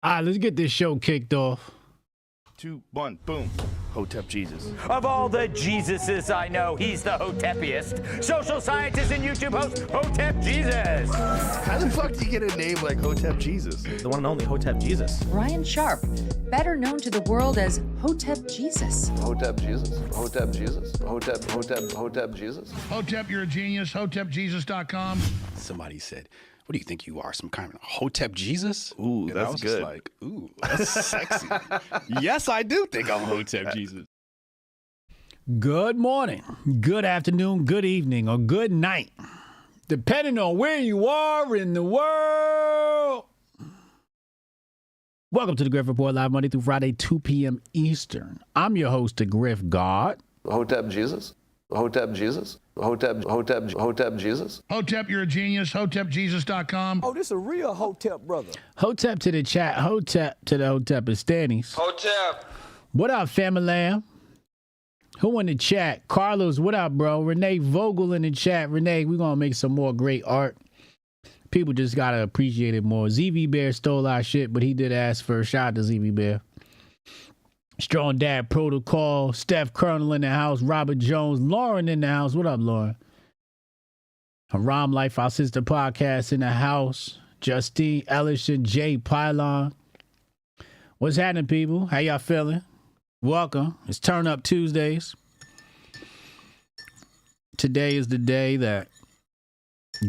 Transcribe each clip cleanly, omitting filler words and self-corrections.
All right, let's get this show kicked off. 2, 1, boom. Hotep Jesus. Of all the Jesuses I know, he's the Hotepiest. Social scientist and YouTube host, Hotep Jesus. How the fuck do you get a name like Hotep Jesus? The one and only Hotep Jesus. Ryan Sharp, better known to the world as Hotep Jesus. Hotep Jesus. Hotep Jesus. Hotep Jesus. Hotep, you're a genius. HotepJesus.com. Somebody said, what do you think you are, some kind of Hotep Jesus? Ooh, and that's I was good. Just like, ooh, that's sexy. Yes, I do think I'm Hotep Jesus. Good morning, good afternoon, good evening, or good night, depending on where you are in the world. Welcome to the Grift Report, live Monday through Friday, 2 p.m. Eastern. I'm your host, the Grift God. Hotep Jesus. Hotep Jesus. Hotep Jesus. Hotep, you're a genius. HotepJesus.com. Oh, this is a real Hotep brother. Hotep to the chat, Hotep to the Hotepistanis. Hotep. What up, family lamb? Who in the chat? Carlos, what up, bro? Renee Vogel in the chat. Renee, we're going to make some more great art. People just got to appreciate it more. ZV Bear stole our shit, but he did ask for a shot to ZV Bear. Strong Dad Protocol, Steph Colonel in the house, Robert Jones, Lauren in the house. What up, Lauren? Haram Life, our sister podcast in the house. Justine Ellison, Jay Pylon. What's happening, people? How y'all feeling? Welcome. It's Turn Up Tuesdays. Today is the day that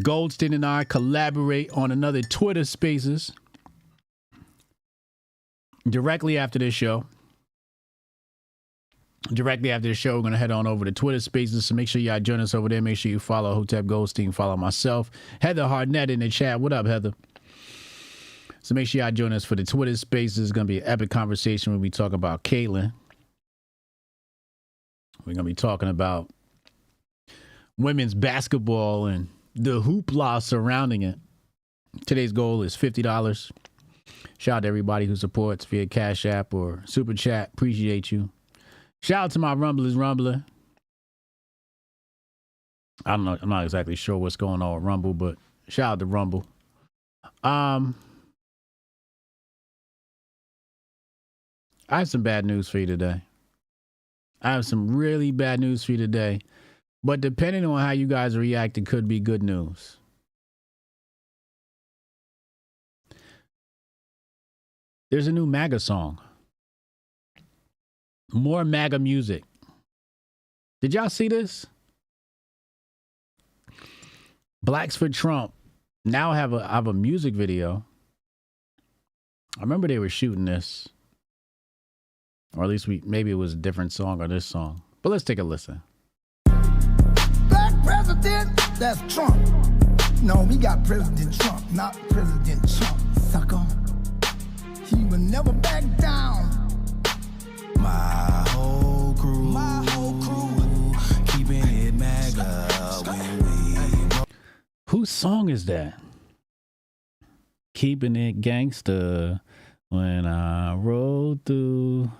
Goldstein and I collaborate on another Twitter Spaces directly after this show. Directly after the show, we're going to head on over to Twitter Spaces, so make sure y'all join us over there. Make sure you follow Hotep Goldstein, follow myself. Heather Harnett in the chat. What up, Heather? So make sure y'all join us for the Twitter Spaces. It's going to be an epic conversation when we talk about Caitlyn. We're going to be talking about women's basketball and the hoopla surrounding it. Today's goal is $50. Shout out to everybody who supports via Cash App or Super Chat. Appreciate you. Shout out to my Rumblers Rumbler. I don't know. I'm not exactly sure what's going on with Rumble, but shout out to Rumble. I have some bad news for you today. I have some really bad news for you today. But depending on how you guys react, it could be good news. There's a new MAGA song. More MAGA music. Did y'all see this? Blacks for Trump now have a music video. I remember they were shooting this. Or at least maybe it was a different song or this song. But let's take a listen. Black president, that's Trump. No, we got President Trump, not President Trump, sucker. He will never back down. My whole crew, keeping it MAGA when we... Whose song is that? Keeping it gangsta when I roll through.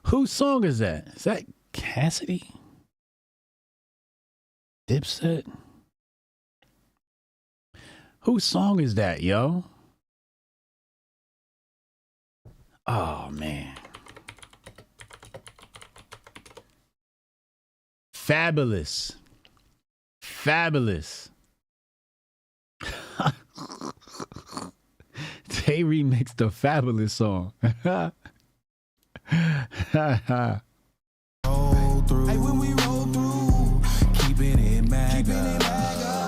Whose song is that? Is that Cassidy? Dipset? Whose song is that, yo? Oh, man. Fabulous. Fabulous. They remixed the Fabulous song. Roll through, hey, when we roll through, keeping it MAGA.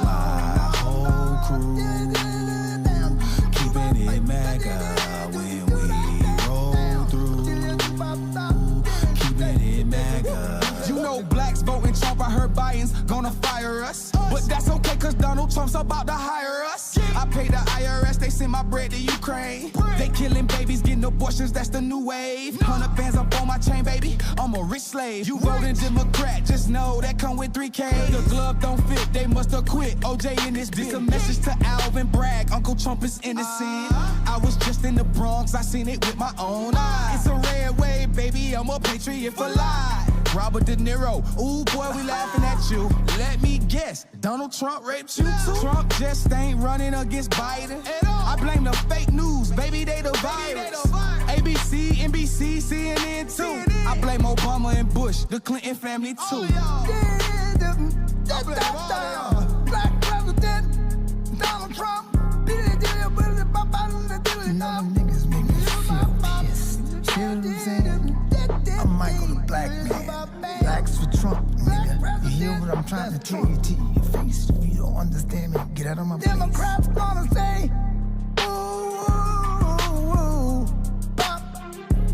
My whole crew, keeping it MAGA. When we roll through, keeping it MAGA. You know blacks voting Trump, I heard Biden's gonna fire us. But that's okay, cause Donald Trump's about to hire us. I pay the IRS, they send my bread to Ukraine. They killing babies, getting abortions, that's the new wave. 100 bands up on my chain, baby, I'm a rich slave. You voting Democrat, just know that come with 3K. The glove don't fit, they must have quit. OJ in this bitch. This a message to Alvin Bragg, Uncle Trump is innocent. I was just in the Bronx, I seen it with my own eyes. It's a red wave, baby, I'm a patriot for life. Robert De Niro. Ooh, boy, we laughing at you. Let me guess, Donald Trump raped you too? Trump just ain't running against Biden at all. I blame the fake news, baby, they the virus. ABC, NBC, CNN too. I blame Obama and Bush, the Clinton family too. Black president, Donald Trump. None of them niggas make me feel pissed. See what I'm saying? I'm Michael the Black Man. Blacks for Trump, nigga. You hear what I'm trying to tell you to your face? If you don't understand me, get out of my face. Democrats gonna say, ooh, ooh, ooh, pop,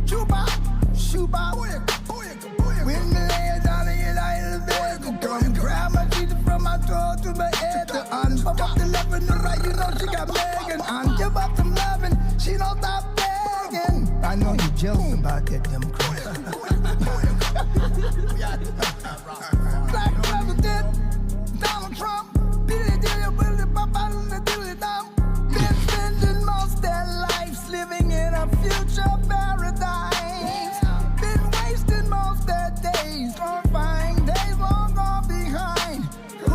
shoot-bop, shoot-bop. When the lay down in United States, come grab my teeth from my throat to my head. To unfuck the love in the right, you know she got Megan. And give up some loving, she don't stop begging. I know you jealous about that Democrat. Black president, Donald Trump. Been spending most their lives living in a future paradise. Been wasting most their days on fine days long gone behind. Who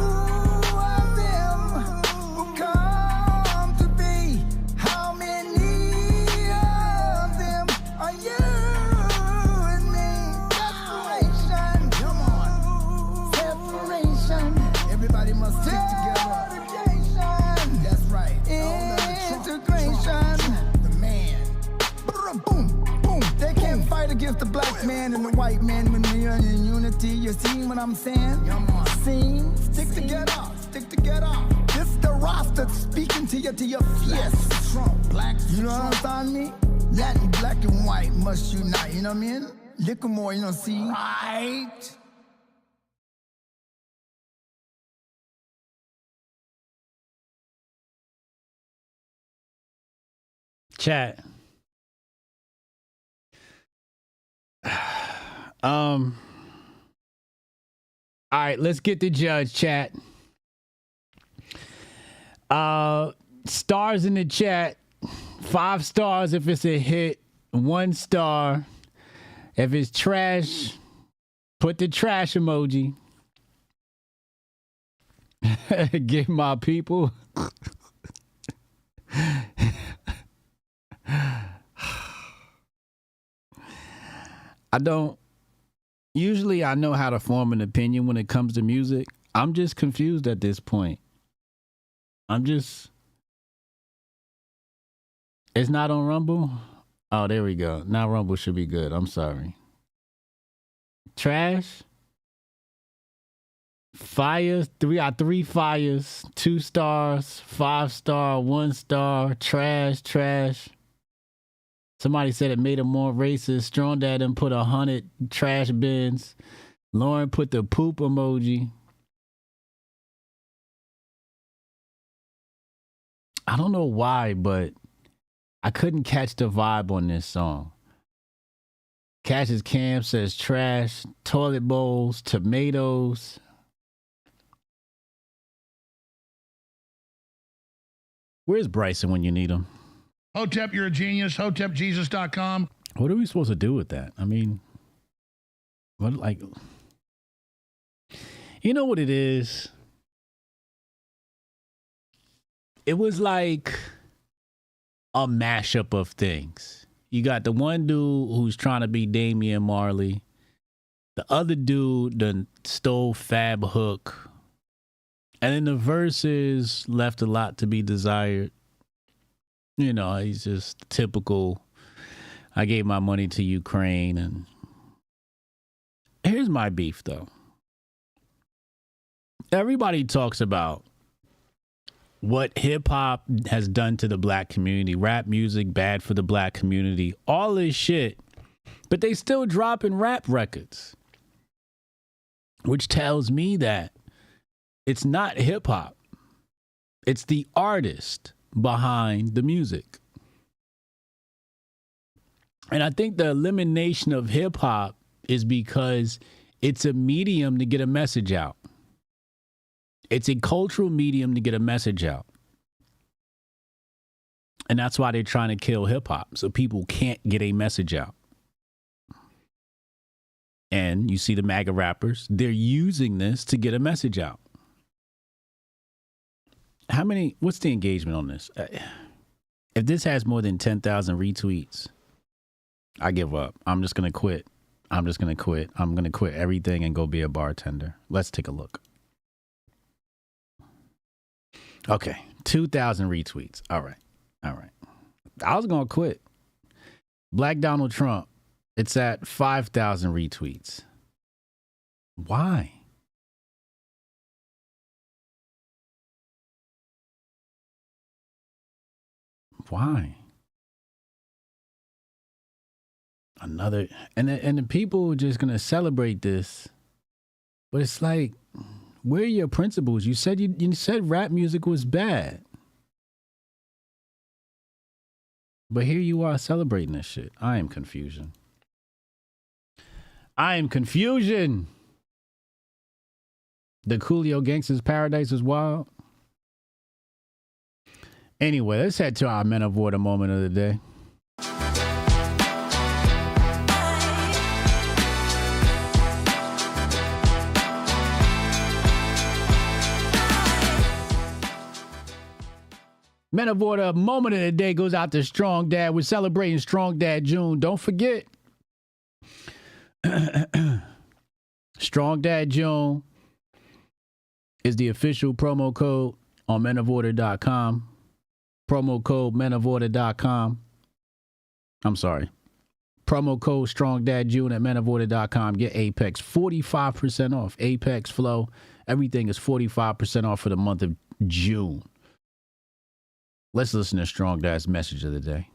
are them who come to be? How many of them are you and me? Separation, come on. Separation. Everybody must stick together. That's right. Integration. The man. Boom, boom. They can't fight against the black man and the white man when we are in unity. You see what I'm saying? Sing. Stick together. Stick together. This the roster speaking to your face. Trump, black. You know what I'm saying? Me? Latin, black and white must unite. You know what I mean? Little more, you know, see? Right. Chat. All right, let's get the judge, chat. Stars in the chat. 5 stars if it's a hit. 1 star. If it's trash, put the trash emoji. Get my people. Usually I know how to form an opinion when it comes to music. I'm just confused at this point. It's not on Rumble? Oh, there we go. Now Rumble should be good. I'm sorry. Trash? Fires? We got 3 fires, 2 stars, 5 star, 1 star, trash. Somebody said it made him more racist. Strong Dad and put 100 trash bins. Lauren put the poop emoji. I don't know why, but I couldn't catch the vibe on this song. Cash's Camp says trash, toilet bowls, tomatoes. Where's Bryson when you need him? Hotep, you're a genius. HotepJesus.com. What are we supposed to do with that? I mean, what, like, you know what it is? It was like a mashup of things. You got the one dude who's trying to be Damian Marley. The other dude done stole Fab Hook. And then the verses left a lot to be desired. You know, he's just typical. I gave my money to Ukraine. And here's my beef, though. Everybody talks about what hip hop has done to the black community. Rap music, bad for the black community. All this shit. But they still dropping rap records. Which tells me that it's not hip hop. It's the artist behind the music. And I think the elimination of hip hop is because it's a medium to get a message out. It's a cultural medium to get a message out. And that's why they're trying to kill hip hop, so people can't get a message out. And you see the MAGA rappers, they're using this to get a message out. What's the engagement on this? If this has more than 10,000 retweets, I give up. I'm just going to quit. I'm going to quit everything and go be a bartender. Let's take a look. Okay. 2,000 retweets. All right. I was going to quit. Black Donald Trump. It's at 5,000 retweets. Why? Another, and the people are just gonna celebrate this, but it's like, where are your principles? You said you said rap music was bad, but here you are celebrating this shit. I am confusion. The Coolio Gangsters Paradise is wild. Anyway, let's head to our Men of Order moment of the day. Men of Order moment of the day goes out to Strong Dad. We're celebrating Strong Dad June. Don't forget. Strong Dad June is the official promo code on menoforder.com. Promo code menoforder.com. I'm sorry. Promo code Strong Dad June at menoforder.com. Get Apex 45% off. Apex Flow. Everything is 45% off for the month of June. Let's listen to Strong Dad's message of the day.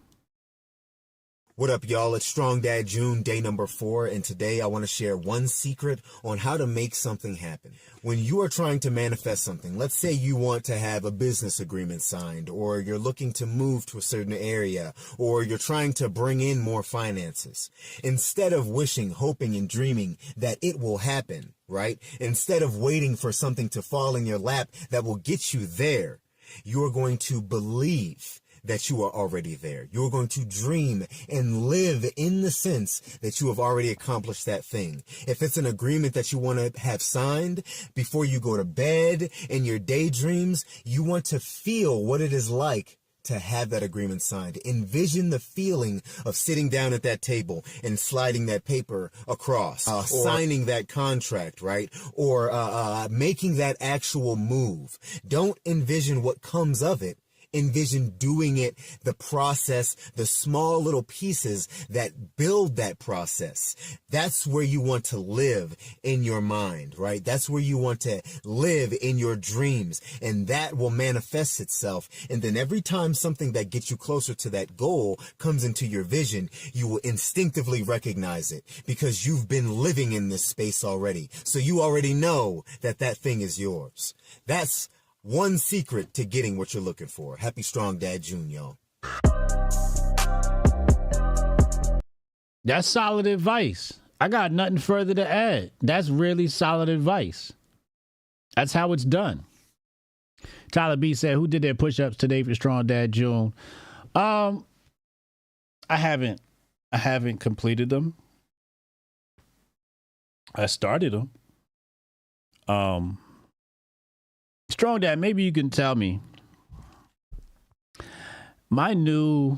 What up, y'all? It's Strong Dad June, day number 4, and today I want to share one secret on how to make something happen. When you are trying to manifest something, let's say you want to have a business agreement signed, or you're looking to move to a certain area, or you're trying to bring in more finances. Instead of wishing, hoping, and dreaming that it will happen, right? Instead of waiting for something to fall in your lap that will get you there, you are going to believe that you are already there. You're going to dream and live in the sense that you have already accomplished that thing. If it's an agreement that you want to have signed before you go to bed in your daydreams, you want to feel what it is like to have that agreement signed. Envision the feeling of sitting down at that table and sliding that paper across, or signing that contract, right? Or making that actual move. Don't envision what comes of it. Envision doing it, the process, the small little pieces that build that process. That's where you want to live in your mind, right? That's where you want to live in your dreams, and that will manifest itself. And then every time something that gets you closer to that goal comes into your vision, you will instinctively recognize it because you've been living in this space already. So you already know that that thing is yours. That's one secret to getting what you're looking for. Happy Strong Dad June, y'all. That's solid advice. I got nothing further to add. That's really solid advice. That's how it's done. Tyler B said, who did their push-ups today for Strong Dad June? I haven't completed them. I started them. Strong Dad, maybe you can tell me. My new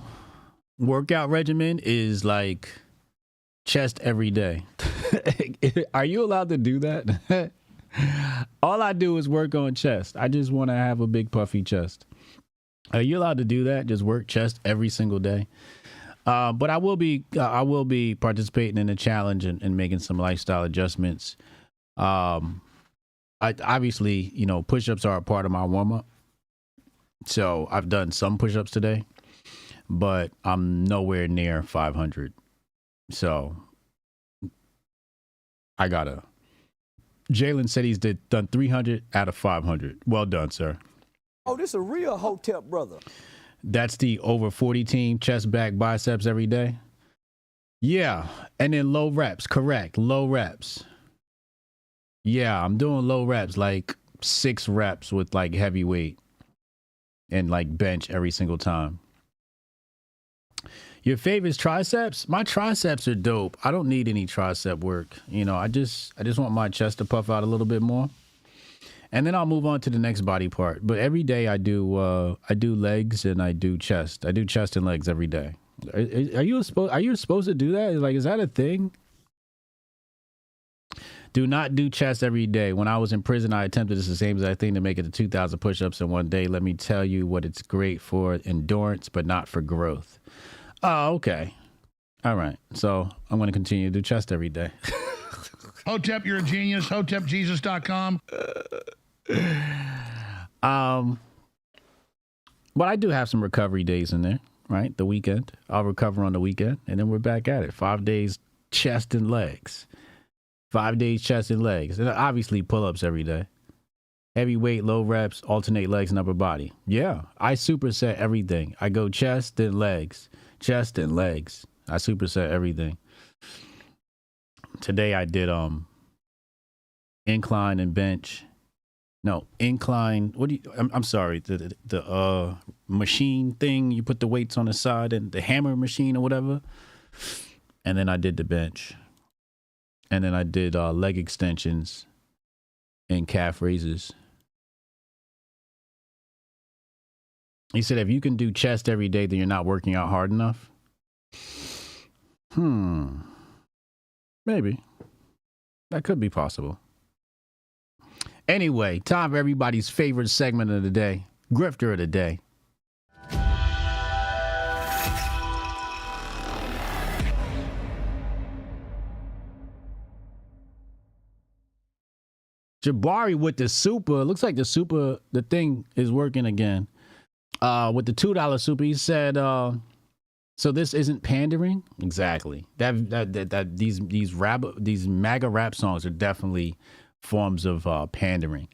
workout regimen is like chest every day. Are you allowed to do that? All I do is work on chest. I just want to have a big puffy chest. Are you allowed to do that? Just work chest every single day? But I will be participating in a challenge and making some lifestyle adjustments. I obviously, push-ups are a part of my warm-up. So I've done some push-ups today, but I'm nowhere near 500. So Jalen said he's done 300 out of 500. Well done, sir. Oh, this a real Hotep brother. That's the over 40 team, chest, back, biceps every day. Yeah. And then low reps. Correct. Low reps. Yeah, I'm doing low reps, like 6 reps with like heavy weight and like bench every single time. Your favorite triceps? My triceps are dope. I don't need any tricep work. You know, I just want my chest to puff out a little bit more. And then I'll move on to the next body part. But every day I do legs and I do chest. I do chest and legs every day. Are you supposed to do that? Like, is that a thing? Do not do chest every day. When I was in prison, I attempted this the same exact thing to make it to 2,000 push-ups in one day. Let me tell you what it's great for: endurance, but not for growth. Oh, okay. All right. So I'm going to continue to do chest every day. Hotep, you're a genius. HotepJesus.com. But I do have some recovery days in there, right? The weekend. I'll recover on the weekend, and then we're back at it. 5 days chest and legs. 5 days chest and legs. And obviously pull-ups every day. Heavy weight, low reps, alternate legs and upper body. Yeah, I superset everything. I go chest and legs. Chest and legs. I superset everything. Today I did incline and bench. No, incline. What do you? I'm sorry. The machine thing. You put the weights on the side and the hammer machine or whatever. And then I did the bench. And then I did leg extensions and calf raises. He said, if you can do chest every day, then you're not working out hard enough. Maybe. That could be possible. Anyway, time for everybody's favorite segment of the day. Grifter of the day. Jabari with the super. Looks like the thing is working again. With the $2 super, he said, so this isn't pandering? Exactly. These MAGA rap songs are definitely forms of pandering.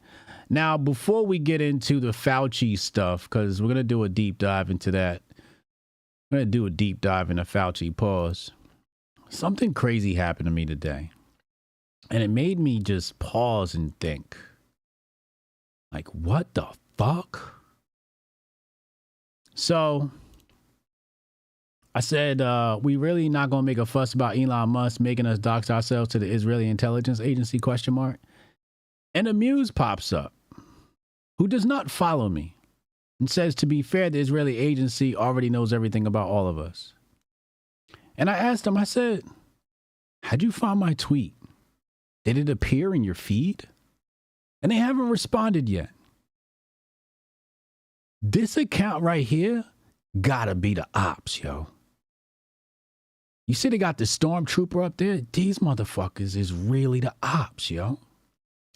Now, before we get into the Fauci stuff, because we're going to do a deep dive into that. We're going to do a deep dive into Fauci. Pause. Something crazy happened to me today. And it made me just pause and think. Like, what the fuck? So I said, we really not going to make a fuss about Elon Musk making us dox ourselves to the Israeli intelligence agency, ? And a muse pops up who does not follow me and says, to be fair, the Israeli agency already knows everything about all of us. And I asked him, I said, how'd you find my tweet? Did it appear in your feed? And they haven't responded yet. This account right here gotta be the ops, yo. You see they got the stormtrooper up there? These motherfuckers is really the ops, yo.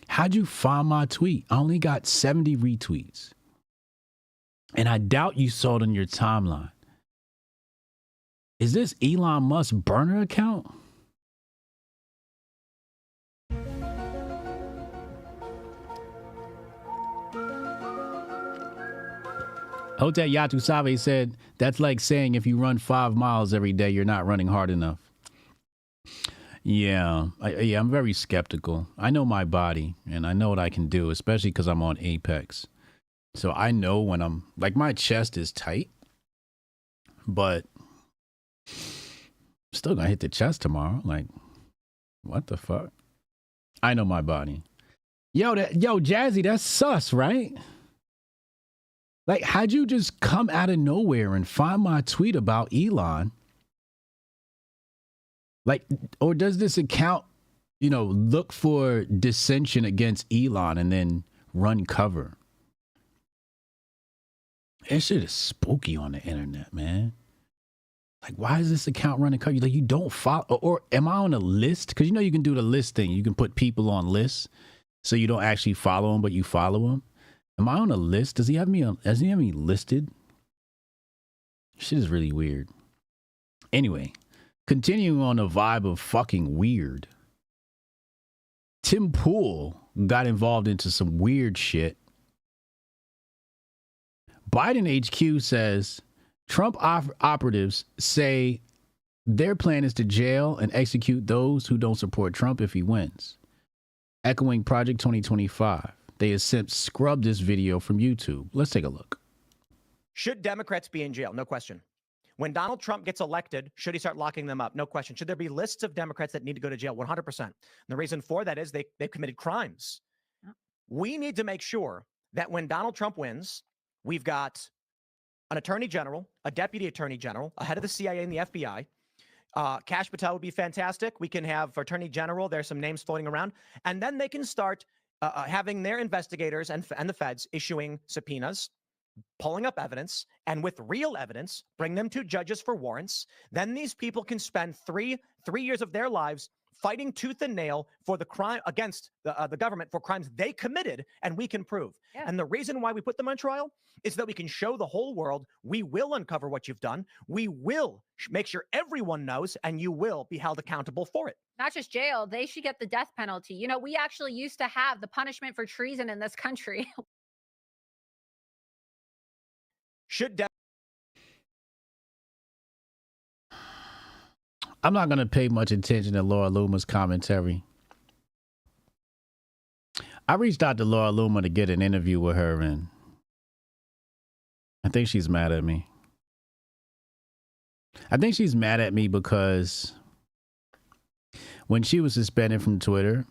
How'd you find my tweet? I only got 70 retweets. And I doubt you saw it on your timeline. Is this Elon Musk burner account? Hotep Yatu Save said, that's like saying if you run 5 miles every day, you're not running hard enough. Yeah, I'm very skeptical. I know my body, and I know what I can do, especially because I'm on Apex. So I know when I'm, like, my chest is tight, but I'm still going to hit the chest tomorrow. Like, what the fuck? I know my body. Yo, Jazzy, that's sus, right? Like, how'd you just come out of nowhere and find my tweet about Elon? Like, or does this account, look for dissension against Elon and then run cover? That shit is spooky on the internet, man. Like, why is this account running cover? Like, you don't follow, or am I on a list? Because you can do the list thing. You can put people on lists, so you don't actually follow them, but you follow them. Am I on a list? Does he have me listed? Shit is really weird. Anyway, continuing on the vibe of fucking weird. Tim Pool got involved into some weird shit. Biden HQ says Trump operatives say their plan is to jail and execute those who don't support Trump if he wins. Echoing Project 2025. They have since scrubbed this video from YouTube. Let's take a look. Should Democrats be in jail? No question. When Donald Trump gets elected, should he start locking them up? No question. Should there be lists of Democrats that need to go to jail? 100%. And the reason for that is they've committed crimes. We need to make sure that when Donald Trump wins, we've got an attorney general, a deputy attorney general, a head of the CIA and the FBI. Kash Patel would be fantastic. We can have attorney general. There's some names floating around. And then they can start having their investigators and the feds issuing subpoenas, pulling up evidence, and with real evidence, bring them to judges for warrants. Then these people can spend three years of their lives fighting tooth and nail for the crime against the government for crimes they committed, and we can prove. Yeah. And the reason why we put them on trial is that we can show the whole world we will uncover what you've done. We will make sure everyone knows, and you will be held accountable for it. Not just jail, they should get the death penalty. You know, we actually used to have the punishment for treason in this country. I'm not going to pay much attention to Laura Loomer's commentary. I reached out to Laura Loomer to get an interview with her, and I think she's mad at me. I think she's mad at me because when she was suspended from Twitter,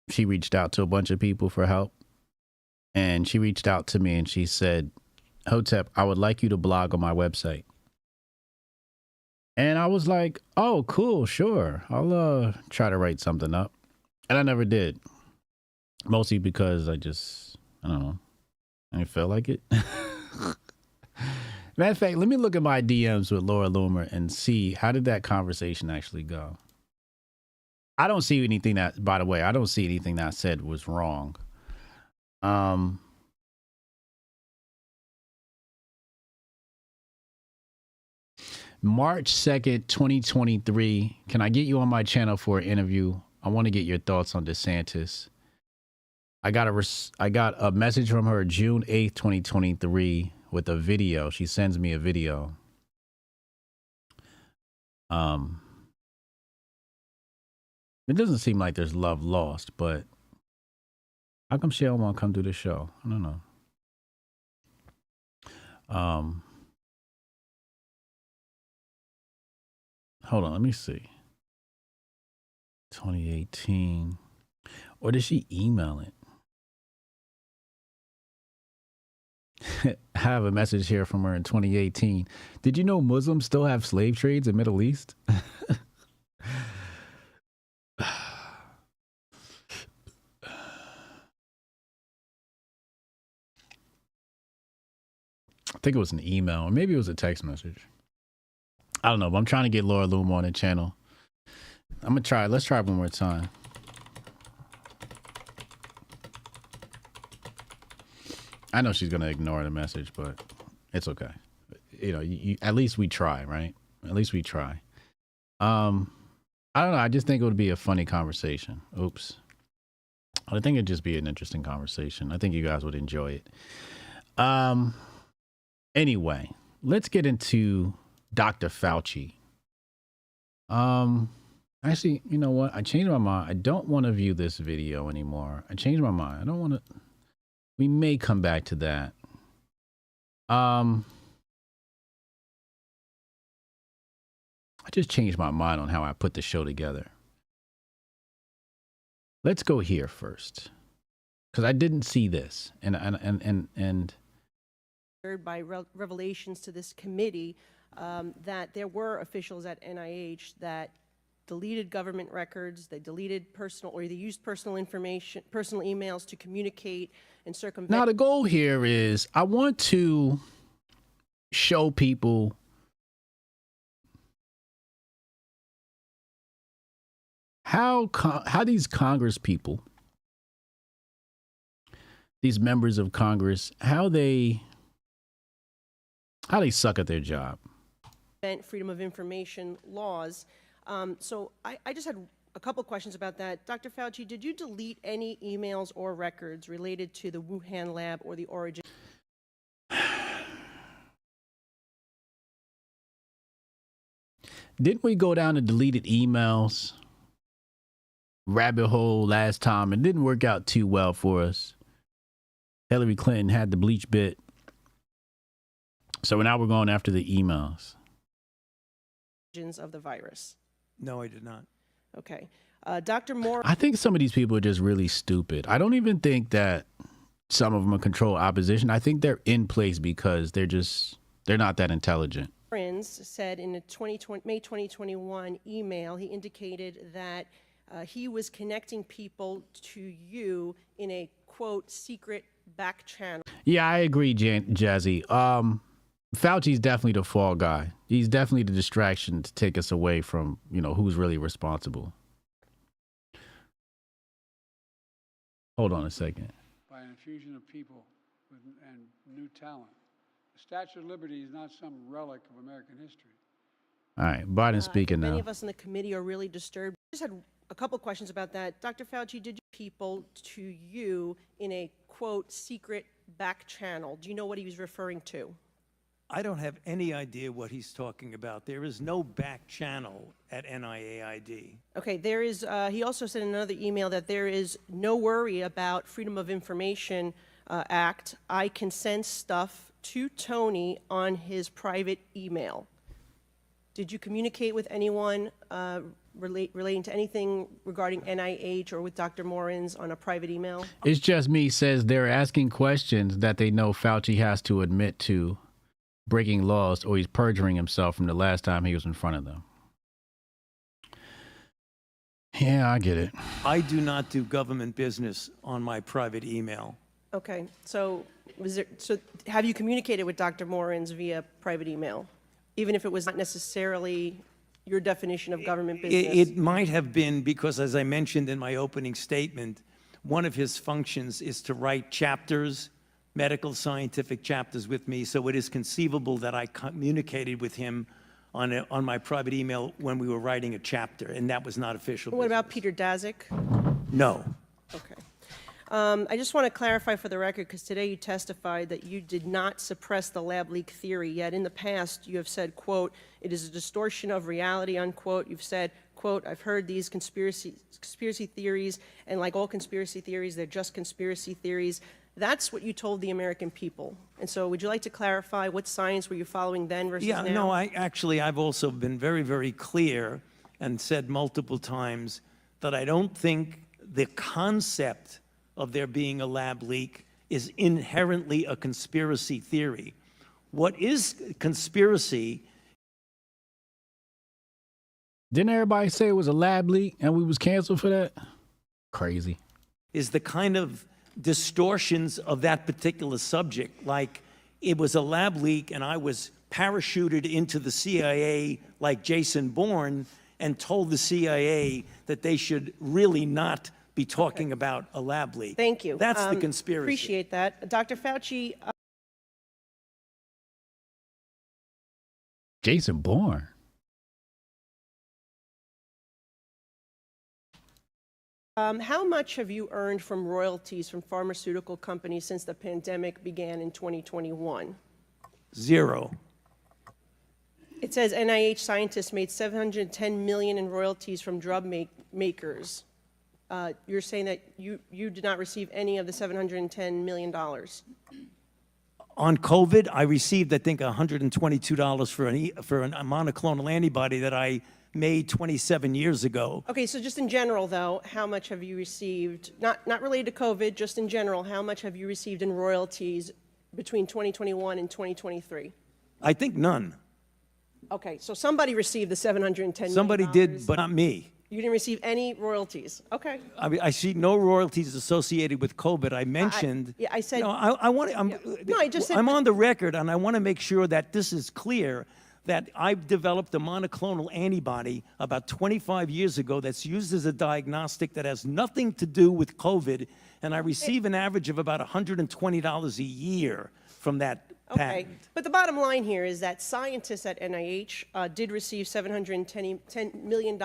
she reached out to a bunch of people for help. And she reached out to me and she said, Hotep, I would like you to blog on my website. And I was like, oh, cool, sure. I'll try to write something up. And I never did. Mostly because I don't know. I didn't feel like it. Matter of fact, let me look at my DMs with Laura Loomer and see how did that conversation actually go. I don't see anything that, by the way, I don't see anything that I said was wrong. March 2nd, 2023. Can I get you on my channel for an interview? I want to get your thoughts on DeSantis. I got a message from her June 8th, 2023 with a video. She sends me a video. It doesn't seem like there's love lost, but how come she don't want to come do the show? I don't know. Hold on, let me see. 2018. Or did she email it? I have a message here from her in 2018. Did you know Muslims still have slave trades in Middle East? I think it was an email, or maybe it was a text message. I don't know, but I'm trying to get Laura Loomer on the channel. I'm going to try. Let's try one more time. I know she's going to ignore the message, but it's okay. You know, at least we try, right? At least we try. I don't know. I just think it would be a funny conversation. Oops. I think it'd just be an interesting conversation. I think you guys would enjoy it. Anyway, let's get into Dr. Fauci. Actually, you know what? I changed my mind. I don't want to view this video anymore. I changed my mind. I don't want to. We may come back to that. I just changed my mind on how I put the show together. Let's go here first, because I didn't see this, and by revelations to this committee that there were officials at NIH that deleted government records, they deleted personal, or they used personal information, personal emails to communicate and circumvent. Now the goal here is I want to show people how these Congress people, these members of Congress, how they suck at their job. Freedom of information laws. So I just had a couple questions about that. Dr. Fauci, did you delete any emails or records related to the Wuhan lab or the origin? Didn't we go down the deleted emails rabbit hole last time? It didn't work out too well for us. Hillary Clinton had the bleach bit. So now we're going after the emails. of the virus? No, I did not. Okay. Dr. Moore. I think some of these people are just really stupid. I don't even think that some of them are controlled opposition. I think they're in place because they're not that intelligent. Said in a May 2021 email, he indicated that he was connecting people to you in a, quote, secret back channel. Yeah, I agree, Jazzy. Fauci's definitely the fall guy. He's definitely the distraction to take us away from, who's really responsible. Hold on a second. By an infusion of people and new talent. The Statue of Liberty is not some relic of American history. All right, Biden speaking now. Many of us in the committee are really disturbed. I just had a couple questions about that. Dr. Fauci, did you people to you in a, quote, secret back channel? Do you know what he was referring to? I don't have any idea what he's talking about. There is no back channel at NIAID. Okay, there is, he also said in another email that there is no worry about Freedom of Information Act. I can send stuff to Tony on his private email. Did you communicate with anyone relating to anything regarding NIH or with Dr. Morins on a private email? It's just me says they're asking questions that they know Fauci has to admit to breaking laws or he's perjuring himself from the last time he was in front of them. Yeah, I get it. I do not do government business on my private email. Okay, so have you communicated with Dr. Morins via private email, even if it was not necessarily your definition of government business? It might have been because, as I mentioned in my opening statement, one of his functions is to write chapters, medical scientific chapters with me, so it is conceivable that I communicated with him on my private email when we were writing a chapter, and that was not official. What about Peter Daszak? No. Okay. I just want to clarify for the record, because today you testified that you did not suppress the lab leak theory, yet in the past you have said, quote, it is a distortion of reality, unquote. You've said, quote, I've heard these conspiracy theories, and like all conspiracy theories, they're just conspiracy theories. That's what you told the American people. And so would you like to clarify what science were you following then versus now? Yeah, no, I've also been very, very clear and said multiple times that I don't think the concept of there being a lab leak is inherently a conspiracy theory. What is conspiracy? Didn't everybody say it was a lab leak and we was canceled for that? Crazy. Is the kind of distortions of that particular subject, like it was a lab leak and I was parachuted into the CIA like Jason Bourne and told the CIA that they should really not be talking about a lab leak. Thank you. That's the conspiracy. Appreciate that. Dr. Fauci. Jason Bourne. How much have you earned from royalties from pharmaceutical companies since the pandemic began in 2021? Zero. It says NIH scientists made $710 million in royalties from drug makers. You're saying that you did not receive any of the $710 million. On COVID, I received, I think, $122 for a monoclonal antibody that I made 27 years ago. Okay, so just in general, though, how much have you received, not related to COVID, just in general, how much have you received in royalties between 2021 and 2023? I think none. Okay, so somebody received the $710 million. Somebody did, but not me. You didn't receive any royalties. Okay. I mean, I see no royalties associated with COVID. I mentioned. I said. No, I want to. No, I just said. I'm on the record, and I want to make sure that this is clear. That I've developed a monoclonal antibody about 25 years ago that's used as a diagnostic that has nothing to do with COVID, and I receive an average of about $120 a year from that patent. Okay, but the bottom line here is that scientists at NIH did receive $710 million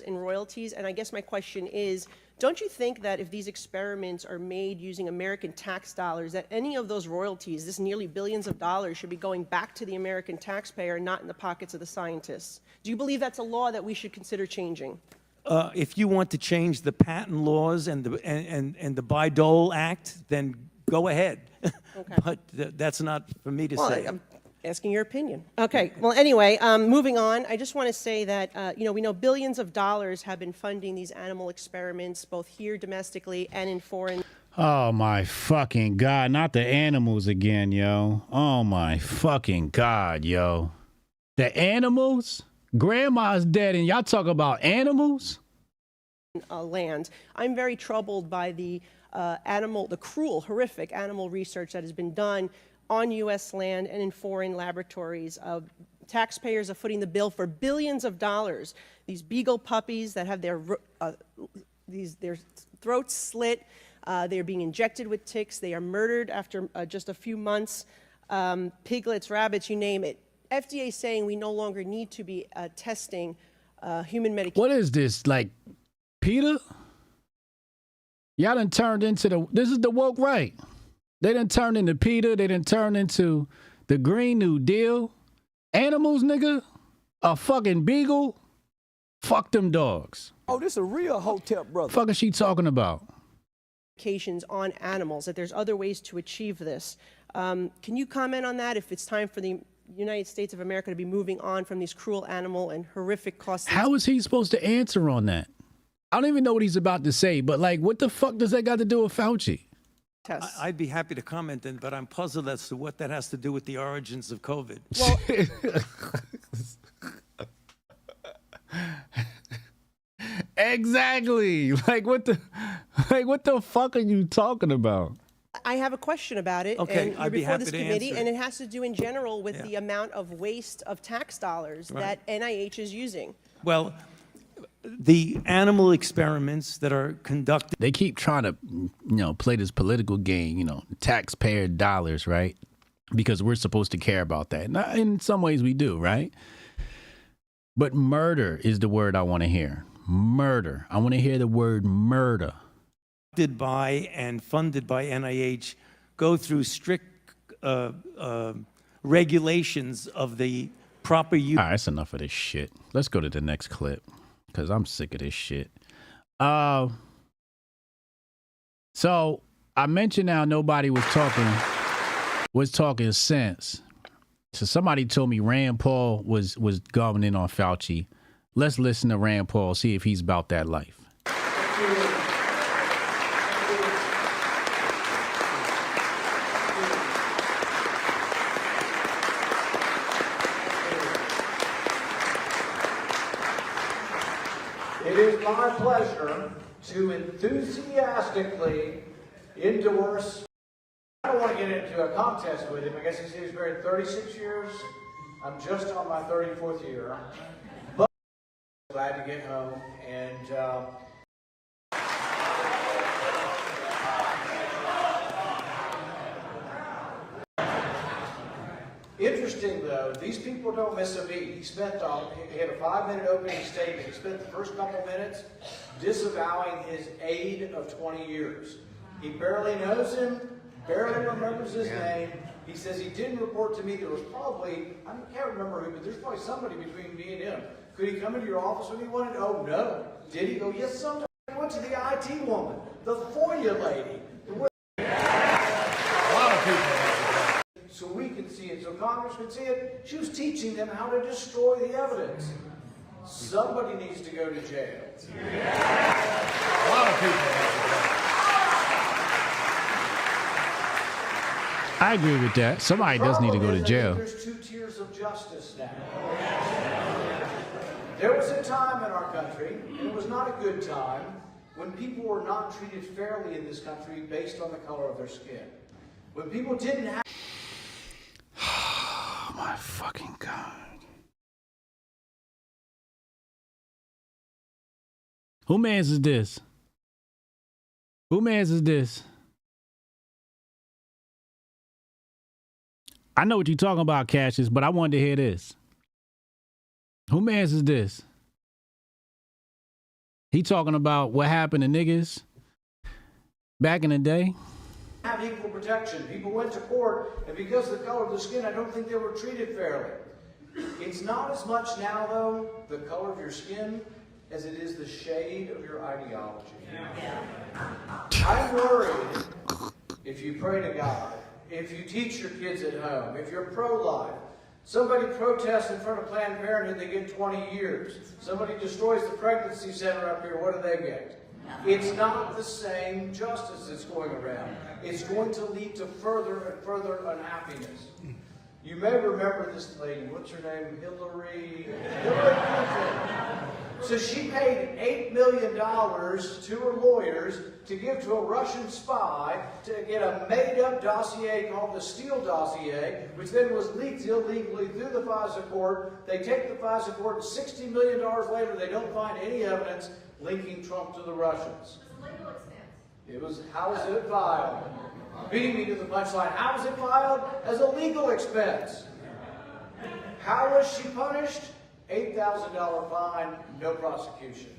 in royalties, and I guess my question is, don't you think that if these experiments are made using American tax dollars, that any of those royalties, this nearly billions of dollars, should be going back to the American taxpayer, not in the pockets of the scientists? Do you believe that's a law that we should consider changing? If you want to change the patent laws and the Bayh-Dole Act, then go ahead. Okay. But that's not for me to say. Asking your opinion. Okay. Well, anyway, moving on. I just want to say that, we know billions of dollars have been funding these animal experiments, both here domestically and in foreign. Oh my fucking God, not the animals again, yo. Oh my fucking God, yo. The animals? Grandma's dead and y'all talk about animals? Land. I'm very troubled by the cruel, horrific animal research that has been done on U.S. land and in foreign laboratories. Taxpayers are footing the bill for billions of dollars. These beagle puppies that have their throats slit, they're being injected with ticks, they are murdered after just a few months. Piglets, rabbits, you name it. FDA is saying we no longer need to be testing human medication. What is this, like PETA? Y'all done turned into this is the woke right. They done turned into PETA. They done turned into the Green New Deal. Animals, nigga? A fucking beagle? Fuck them dogs. Oh, this a real Hotep brother. Fuck is she talking about? On animals, that there's other ways to achieve this. Can you comment on that, if it's time for the United States of America to be moving on from these cruel animal and horrific costs? How is he supposed to answer on that? I don't even know what he's about to say, but like, what the fuck does that got to do with Fauci? I'd be happy to comment, but I'm puzzled as to what that has to do with the origins of COVID. Exactly. Like what the fuck are you talking about? I have a question about it. Okay, and I'd be before happy this to committee, answer and it has to do in general with the amount of waste of tax dollars that NIH is using. Well, the animal experiments that are conducted. They keep trying to, play this political game, taxpayer dollars, right? Because we're supposed to care about that. Now, in some ways we do, right? But murder is the word I want to hear. Murder. I want to hear the word murder. By and funded by NIH go through strict regulations of the proper use. All right, that's enough of this shit. Let's go to the next clip because I'm sick of this shit. So I mentioned now nobody was talking sense. So somebody told me Rand Paul was going in on Fauci. Let's listen to Rand Paul, see if he's about that life. It is my pleasure to enthusiastically endorse. I don't want to get into a contest with him. I guess he was married 36 years. I'm just on my 34th year. But I'm glad to get home. And interesting, though, these people don't miss a beat. He had a 5-minute opening statement. He spent the first couple minutes disavowing his aide of 20 years. He barely knows him, barely remembers his name. He says he didn't report to me. There was probably, I can't remember who, but there's probably somebody between me and him. Could he come into your office when he wanted? Oh, no. Did he? Oh, yes, sometimes. He went to the IT woman, the FOIA lady. A lot of people. So we could see it, so Congress could see it. She was teaching them how to destroy the evidence. Somebody needs to go to jail. A lot of people. I agree with that. Somebody does need to go to jail. There's 2 tiers of justice now. There was a time in our country, and it was not a good time, when people were not treated fairly in this country based on the color of their skin. When people didn't have... Oh, my fucking God. Who mans is this? Who mans is this? I know what you're talking about, Cassius, but I wanted to hear this. Who mans is this? He talking about what happened to niggas back in the day? Have equal protection. People went to court, and because of the color of their skin, I don't think they were treated fairly. It's not as much now, though, the color of your skin, as it is the shade of your ideology. I'm worried, if you pray to God, if you teach your kids at home, if you're pro-life, somebody protests in front of Planned Parenthood, they get 20 years. Somebody destroys the pregnancy center up here, what do they get? It's not the same justice that's going around. It's going to lead to further and further unhappiness. You may remember this lady, what's her name? Hillary Clinton. So she paid $8 million to her lawyers to give to a Russian spy to get a made-up dossier called the Steele dossier, which then was leaked illegally through the FISA court. They take the FISA court, and $60 million later, they don't find any evidence linking Trump to the Russians. It was, how was it filed? Beating me to the punchline. How was it filed? As a legal expense. How was she punished? $8,000 fine, no prosecution.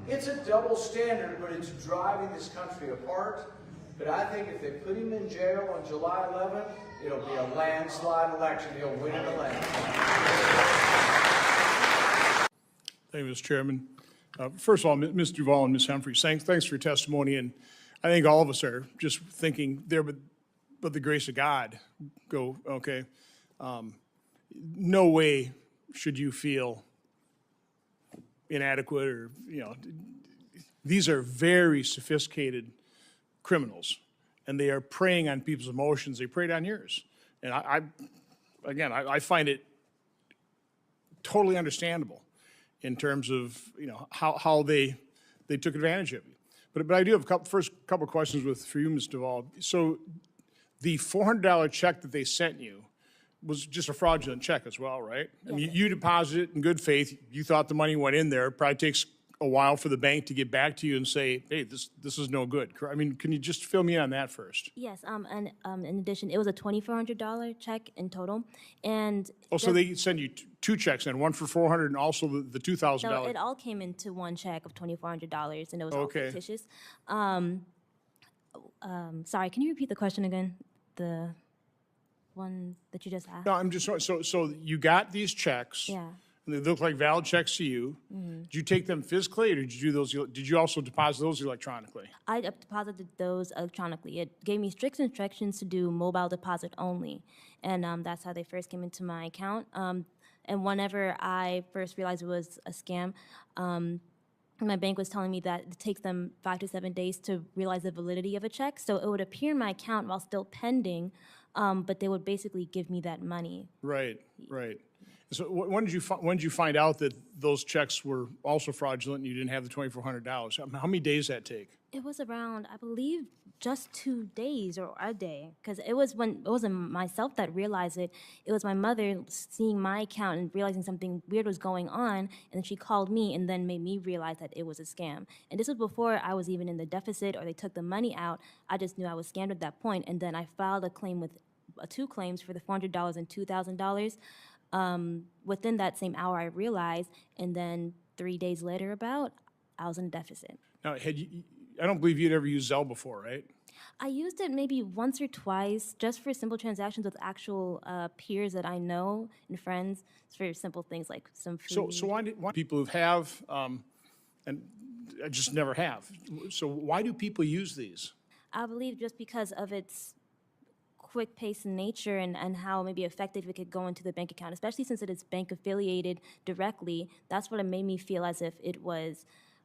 It's a double standard, but it's driving this country apart. But I think if they put him in jail on July 11th, it'll be a landslide election. He'll win in the land. Thank you, Mr. Chairman. First of all, Ms. Duvall and Ms. Humphries, thanks for your testimony. And I think all of us are just thinking there, but the grace of God, go, okay. No way should you feel inadequate or, these are very sophisticated criminals, and they are preying on people's emotions. They preyed on yours. And I find it totally understandable in terms of, how they took advantage of you. But I do have first couple of questions for you, Ms. Duvall. So the $400 check that they sent you was just a fraudulent check as well, right? I mean, you deposited it in good faith. You thought the money went in there. It probably takes a while for the bank to get back to you and say, hey, this is no good. I mean, can you just fill me in on that first? Yes, and in addition, it was a $2,400 check in total. And so they send you two checks then, one for $400 and also the $2,000. No, it all came into one check of $2,400, and it was all fictitious. Sorry, can you repeat the question again? The one that you just asked? No, I'm just, so you got these checks. Yeah. And they look like valid checks to you. Mm-hmm. Did you take them physically, or did you do those? Did you also deposit those electronically? I deposited those electronically. It gave me strict instructions to do mobile deposit only, and that's how they first came into my account. And whenever I first realized it was a scam, my bank was telling me that it takes them 5 to 7 days to realize the validity of a check. So it would appear in my account while still pending, but they would basically give me that money. Right. So when did you find out that those checks were also fraudulent and you didn't have the $2,400? How many days did that take? It was around, I believe, just 2 days or a day, because it wasn't myself that realized it. It was my mother seeing my account and realizing something weird was going on, and then she called me and then made me realize that it was a scam. And this was before I was even in the deficit or they took the money out. I just knew I was scammed at that point, and then I filed a claim with 2 claims for the $400 and $2,000. Within that same hour, I realized, and then 3 days later, I was in a deficit. Now, I don't believe you'd ever used Zelle before, right? I used it maybe once or twice, just for simple transactions with actual peers that I know and friends. It's for simple things like some food. So why people who have, and I just never have. So why do people use these? I believe just because of its quick pace in nature and how maybe effective it could go into the bank account, especially since it is bank affiliated directly. That's what it made me feel as if it was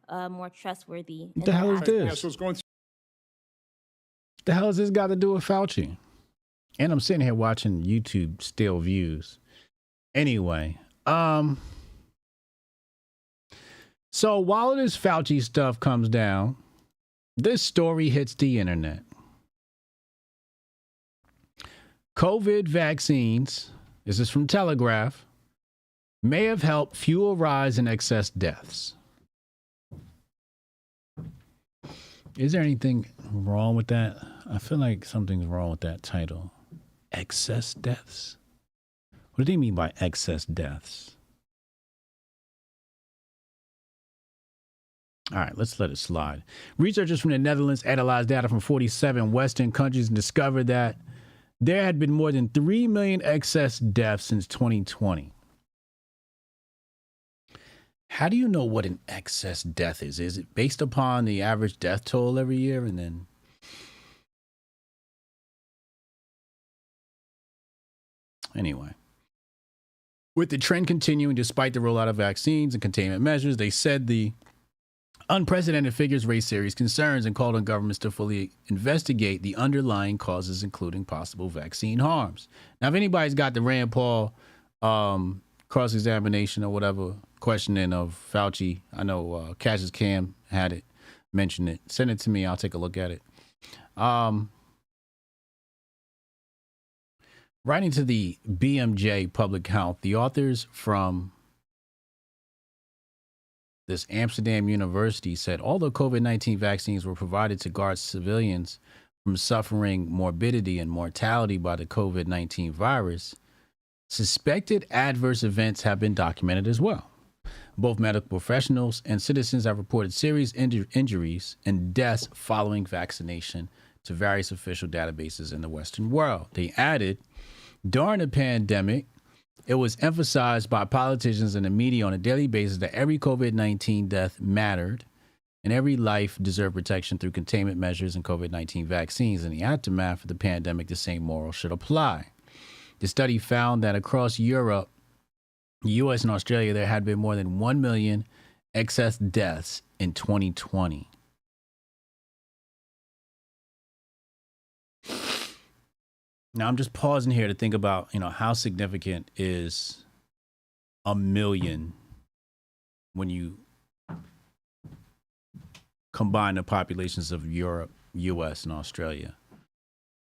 more trustworthy. What the hell is this? Yeah, so it's going through. The hell has this got to do with Fauci? And I'm sitting here watching YouTube still views. Anyway, so while this Fauci stuff comes down, this story hits the internet. COVID vaccines, this is from Telegraph, may have helped fuel rise in excess deaths. Is there anything wrong with that? I feel like something's wrong with that title. Excess deaths? What do they mean by excess deaths? All right, let's let it slide. Researchers from the Netherlands analyzed data from 47 Western countries and discovered that there had been more than 3 million excess deaths since 2020. How do you know what an excess death is? Is it based upon the average death toll every year and then Anyway. With the trend continuing despite the rollout of vaccines and containment measures, they said the unprecedented figures raised serious concerns and called on governments to fully investigate the underlying causes, including possible vaccine harms. Now, if anybody's got the Rand Paul cross-examination or whatever questioning of Fauci, I know Cassius Cam had it, mentioned it. Send it to me. I'll take a look at it. Writing to the BMJ Public Health, the authors from this Amsterdam University said, although COVID-19 vaccines were provided to guard civilians from suffering morbidity and mortality by the COVID-19 virus, suspected adverse events have been documented as well. Both medical professionals and citizens have reported serious injuries and deaths following vaccination to various official databases in the Western world. They added, during the pandemic, it was emphasized by politicians and the media on a daily basis that every COVID-19 death mattered and every life deserved protection through containment measures and COVID-19 vaccines. In the aftermath of the pandemic, the same moral should apply. The study found that across Europe, the U.S. and Australia, there had been more than 1 million excess deaths in 2020. Now, I'm just pausing here to think about, how significant is 1 million when you combine the populations of Europe, U.S., and Australia.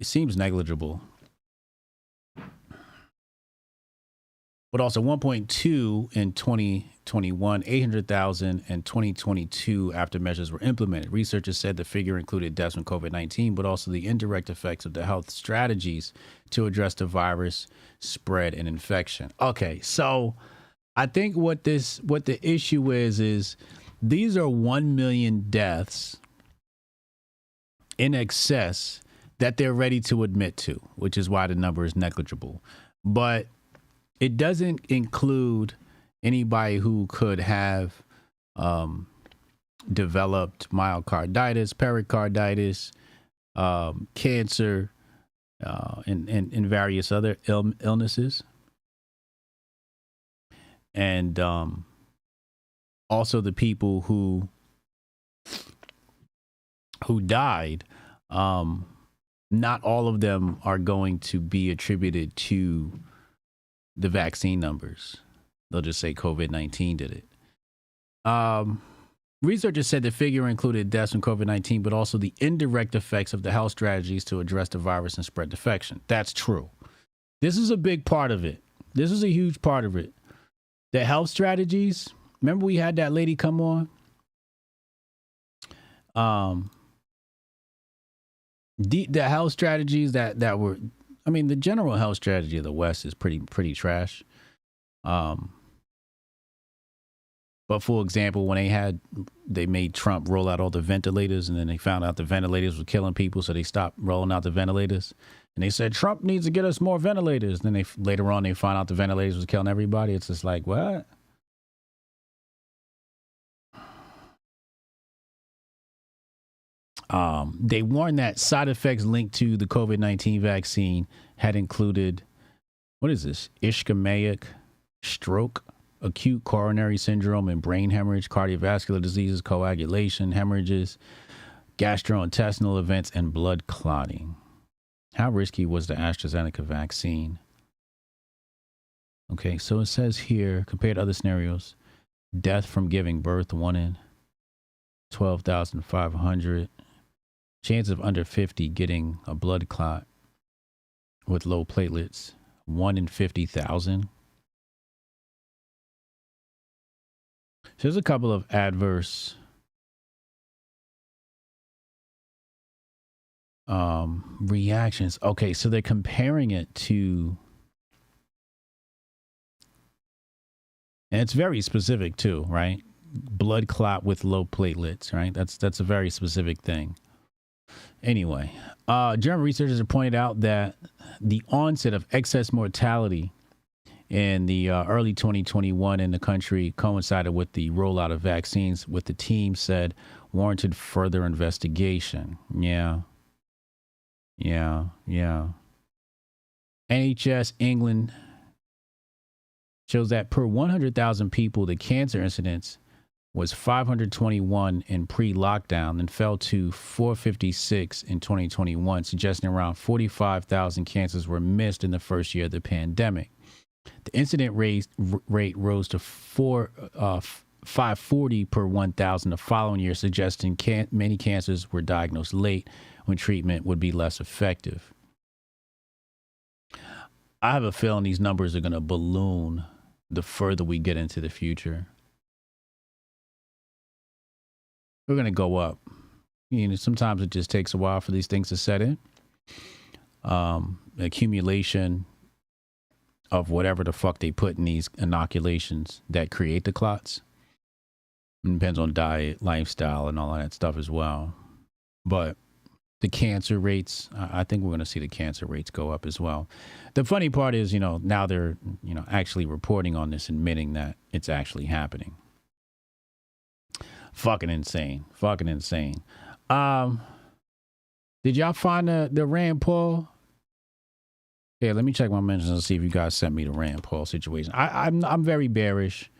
It seems negligible. But also 1.2 in 2021, 800,000 in 2022 after measures were implemented. Researchers said the figure included deaths from COVID-19, but also the indirect effects of the health strategies to address the virus spread and infection. Okay, so I think what the issue is these are 1 million deaths in excess that they're ready to admit to, which is why the number is negligible. But it doesn't include anybody who could have developed myocarditis, pericarditis, cancer, and various other illnesses. And also the people who died, not all of them are going to be attributed to the vaccine numbers. They'll just say COVID-19 did it. Researchers said the figure included deaths from COVID-19, but also the indirect effects of the health strategies to address the virus and spread infection. That's true. This is a big part of it. This is a huge part of it. The health strategies. Remember we had that lady come on? The health strategies that were, the general health strategy of the West is pretty trash. But for example, when they made Trump roll out all the ventilators, and then they found out the ventilators were killing people, so they stopped rolling out the ventilators. And they said Trump needs to get us more ventilators. Then later on they found out the ventilators was killing everybody. It's just like, what? They warned that side effects linked to the COVID-19 vaccine had included, what is this? Ischemic stroke, acute coronary syndrome, and brain hemorrhage, cardiovascular diseases, coagulation, hemorrhages, gastrointestinal events, and blood clotting. How risky was the AstraZeneca vaccine? Okay, so it says here, compared to other scenarios, death from giving birth, 1 in 12,500. Chance of under 50 getting a blood clot with low platelets, 1 in 50,000. So there's a couple of adverse reactions. Okay, so they're comparing it to, and it's very specific too, right? Blood clot with low platelets, right? That's a very specific thing. Anyway, German researchers have pointed out that the onset of excess mortality in the early 2021 in the country coincided with the rollout of vaccines, with the team said warranted further investigation. Yeah. NHS England shows that per 100,000 people, the cancer incidence was 521 in pre-lockdown and fell to 456 in 2021, suggesting around 45,000 cancers were missed in the first year of the pandemic. The incident rate rose to 540 per 1,000 the following year, suggesting many cancers were diagnosed late when treatment would be less effective. I have a feeling these numbers are going to balloon the further we get into the future. We're going to go up. You know, sometimes it just takes a while for these things to set in. Accumulation of whatever the fuck they put in these inoculations that create the clots. It depends on diet, lifestyle, and all of that stuff as well. But the cancer rates, I think we're going to see the cancer rates go up as well. The funny part is, you know, now they're, you know, actually reporting on this, admitting that it's actually happening. Fucking insane. Fucking insane. Did y'all find the Rand Paul? Yeah, let me check my mentions and see if you guys sent me the Rand Paul situation. I'm very bearish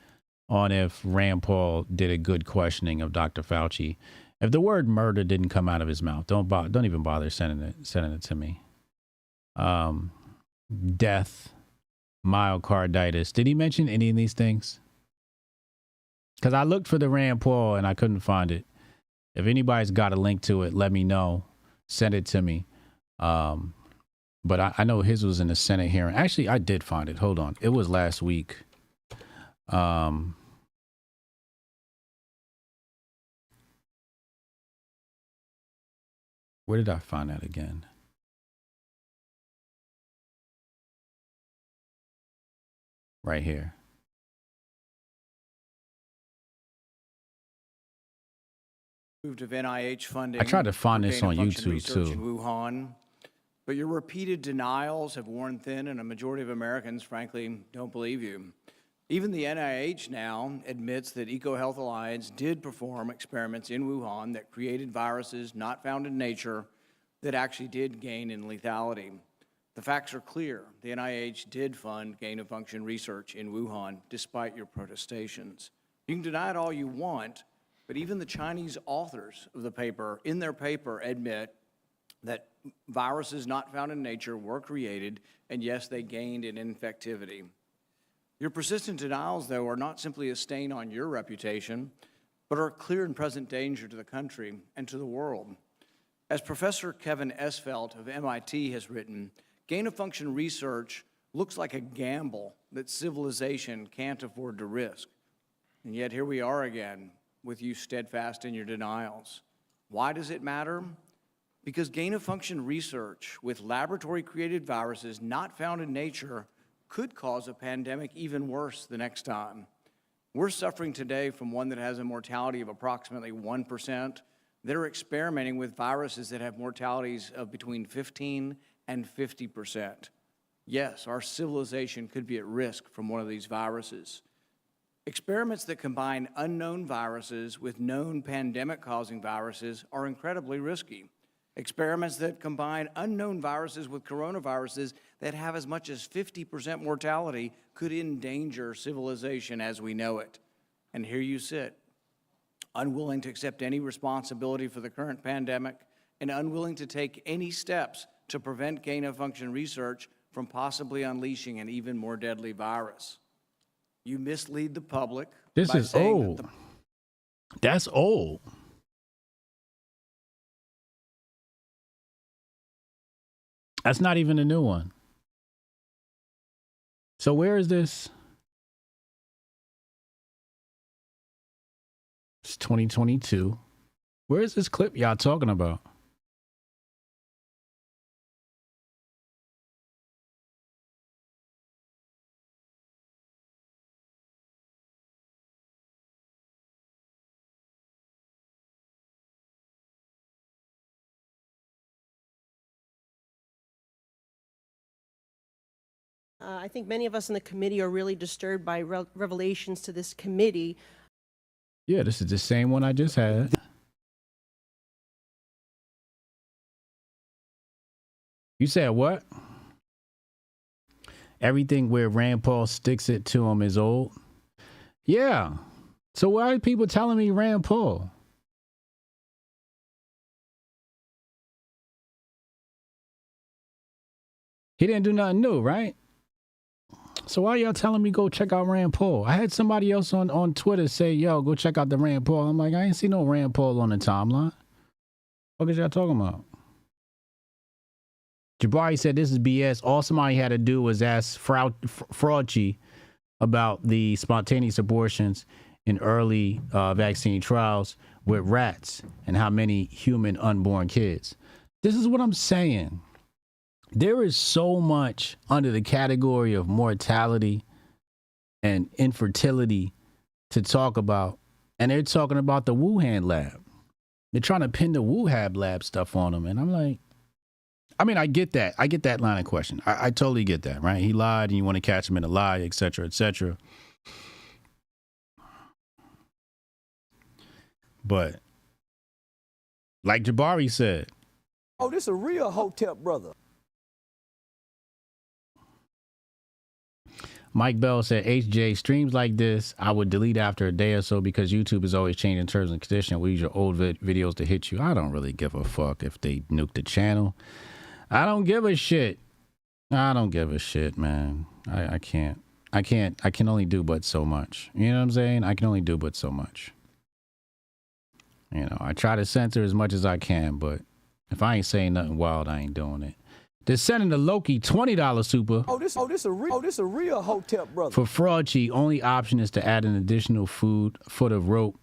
on if Rand Paul did a good questioning of Dr. Fauci. If the word murder didn't come out of his mouth, don't even bother sending it to me. Death, myocarditis. Did he mention any of these things? Because I looked for the Rand Paul and I couldn't find it. If anybody's got a link to it, let me know. Send it to me. But I know his was in the Senate hearing. Actually, I did find it. Hold on. It was last week. Where did I find that again? Right here. Of NIH funding. I tried to find this on YouTube too. In Wuhan, but your repeated denials have worn thin, and a majority of Americans, frankly, don't believe you. Even the NIH now admits that EcoHealth Alliance did perform experiments in Wuhan that created viruses not found in nature that actually did gain in lethality. The facts are clear. The NIH did fund gain-of-function research in Wuhan, despite your protestations. You can deny it all you want, but even the Chinese authors of the paper, in their paper, admit that viruses not found in nature were created, and yes, they gained in infectivity. Your persistent denials, though, are not simply a stain on your reputation, but are a clear and present danger to the country and to the world. As Professor Kevin Esfelt of MIT has written, gain-of-function research looks like a gamble that civilization can't afford to risk. And yet here we are again, with you steadfast in your denials. Why does it matter? Because gain-of-function research with laboratory-created viruses not found in nature could cause a pandemic even worse the next time. We're suffering today from one that has a mortality of approximately 1%. They're experimenting with viruses that have mortalities of between 15 and 50%. Yes, our civilization could be at risk from one of these viruses. Experiments that combine unknown viruses with known pandemic-causing viruses are incredibly risky. Experiments that combine unknown viruses with coronaviruses that have as much as 50% mortality could endanger civilization as we know it. And here you sit, unwilling to accept any responsibility for the current pandemic and unwilling to take any steps to prevent gain-of-function research from possibly unleashing an even more deadly virus. You mislead the public. This is old. That's old. That's not even a new one. So where is this? It's 2022. Where is this clip y'all talking about? I think many of us in the committee are really disturbed by revelations to this committee. Yeah, this is the same one I just had. You said what? everything where Rand Paul sticks it to him is old. Yeah. So why are people telling me Rand Paul? He didn't do nothing new, right? So why y'all telling me go check out Rand Paul? I had somebody else on Twitter say, yo, go check out the Rand Paul. I'm like, I ain't see no Rand Paul on the timeline. What is y'all talking about? Jabari said this is BS. All somebody had to do was ask Fauci about the spontaneous abortions in early vaccine trials with rats and how many human unborn kids. This is what I'm saying. There is so much under the category of mortality and infertility to talk about. And they're talking about the Wuhan lab. They're trying to pin the Wuhan lab stuff on them. And I'm like, I mean, I get that. I get that line of question. I totally get that, right? He lied and you want to catch him in a lie, et cetera, et cetera. But like Jabari said. Oh, this a real Hotep brother. Mike Bell said, HJ, streams like this, I would delete after a day or so because YouTube is always changing terms and conditions. We use your old videos to hit you. I don't really give a fuck if they nuke the channel. I don't give a shit. I don't give a shit, man. I can't. I can only do but so much. You know what I'm saying? I can only do but so much. You know, I try to censor as much as I can, but if I ain't saying nothing wild, I ain't doing it. They're sending the Loki $20 super. This a real Hotep brother. For Fauci, only option is to add an additional foot of rope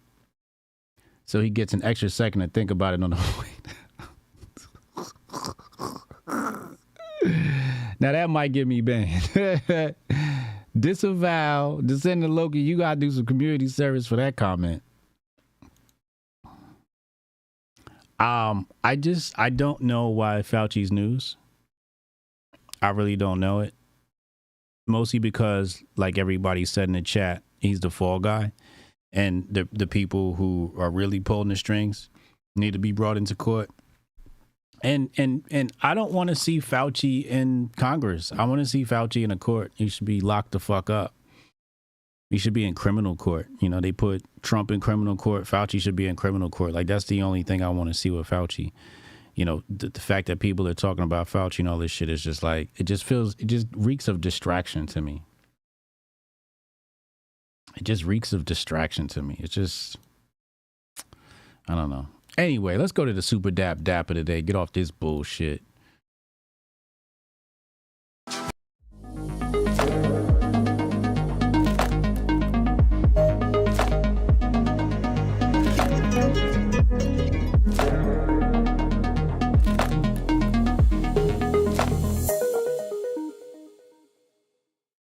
so he gets an extra second to think about it on the way. Now that might get me banned. Disavow, descend to Loki. You gotta do some community service for that comment. I don't know why Fauci's news. I really don't know it. Mostly because, like everybody said in the chat, he's the fall guy. And the people who are really pulling the strings need to be brought into court. And I don't want to see Fauci in Congress. I want to see Fauci in a court. He should be locked the fuck up. He should be in criminal court. You know, they put Trump in criminal court. Fauci should be in criminal court. Like, that's the only thing I want to see with Fauci. You know, the fact that people are talking about Fauci and all this shit is just like, it just reeks of distraction to me. It just reeks of distraction to me. It's just, I don't know. Anyway, let's go to the Super Dap of the day. Get off this bullshit.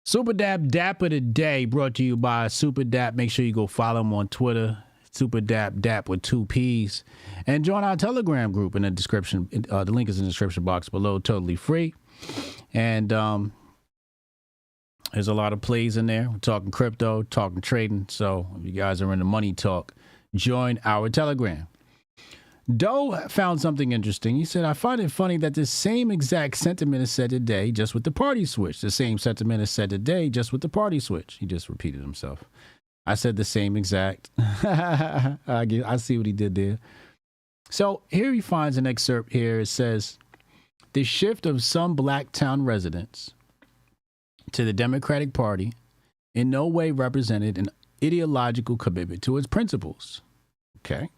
Super Dap of the day brought to you by Super Dap. Make sure you go follow him on Twitter. Super Dap with 2 P's. And join our Telegram group in the description. The link is in the description box below. Totally free. And there's a lot of plays in there. We're talking crypto, talking trading. So if you guys are in the money talk, join our Telegram. Doe found something interesting. He said, I find it funny that the same exact sentiment is said today, just with the party switch. The same sentiment is said today, just with the party switch. He just repeated himself. I said the same exact. I see what he did there. So here he finds an excerpt here. It says, the shift of some black town residents to the Democratic Party in no way represented an ideological commitment to its principles. Okay.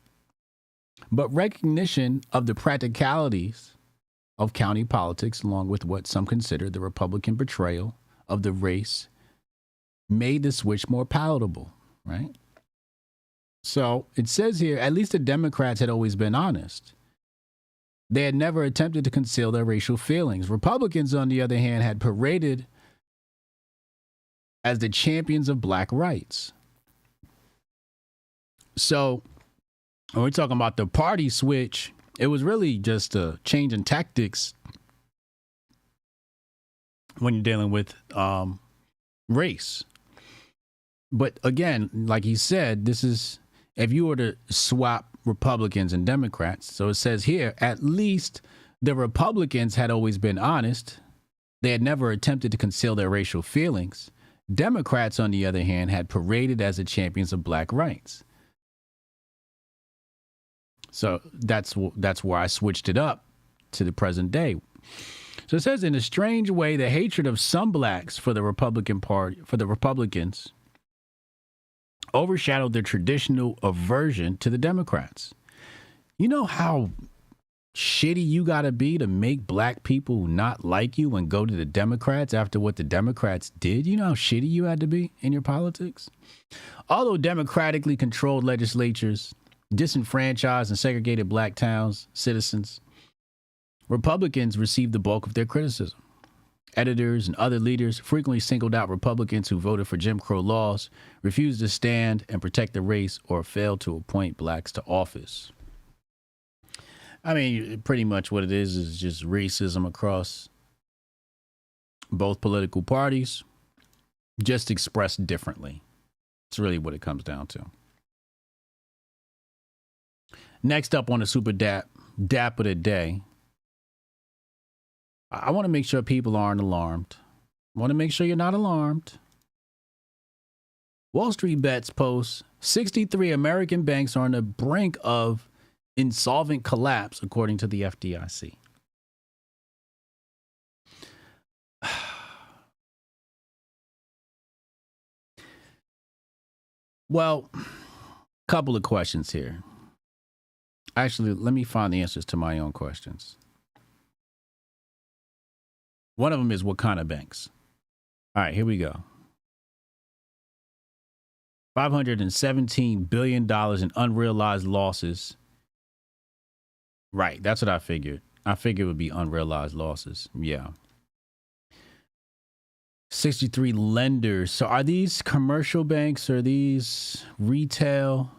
But recognition of the practicalities of county politics, along with what some consider the Republican portrayal of the race, made the switch more palatable, right? So it says here, at least the Democrats had always been honest. They had never attempted to conceal their racial feelings. Republicans, on the other hand, had paraded as the champions of black rights. So when we're talking about the party switch, it was really just a change in tactics when you're dealing with race. But again, like he said, this is, if you were to swap Republicans and Democrats, so it says here, at least the Republicans had always been honest. They had never attempted to conceal their racial feelings. Democrats, on the other hand, had paraded as the champions of black rights. So that's where I switched it up to the present day. So it says, in a strange way, the hatred of some blacks for the Republicans overshadowed their traditional aversion to the Democrats. You know how shitty you got to be to make black people not like you and go to the Democrats after what the Democrats did? You know how shitty you had to be in your politics? Although democratically controlled legislatures disenfranchised and segregated black towns, citizens, Republicans received the bulk of their criticism. Editors and other leaders frequently singled out Republicans who voted for Jim Crow laws, refused to stand and protect the race, or failed to appoint blacks to office. I mean, pretty much what it is just racism across both political parties, just expressed differently. It's really what it comes down to. Next up on the Super Dap of the day, I want to make sure people aren't alarmed. I want to make sure you're not alarmed. Wall Street Bets posts 63 American banks are on the brink of insolvent collapse, according to the FDIC. Well, a couple of questions here. Actually, let me find the answers to my own questions. One of them is, what kind of banks? All right, here we go. $517 billion in unrealized losses. Right, that's what I figured. I figured it would be unrealized losses. Yeah. 63 lenders. So are these commercial banks? Are these retail?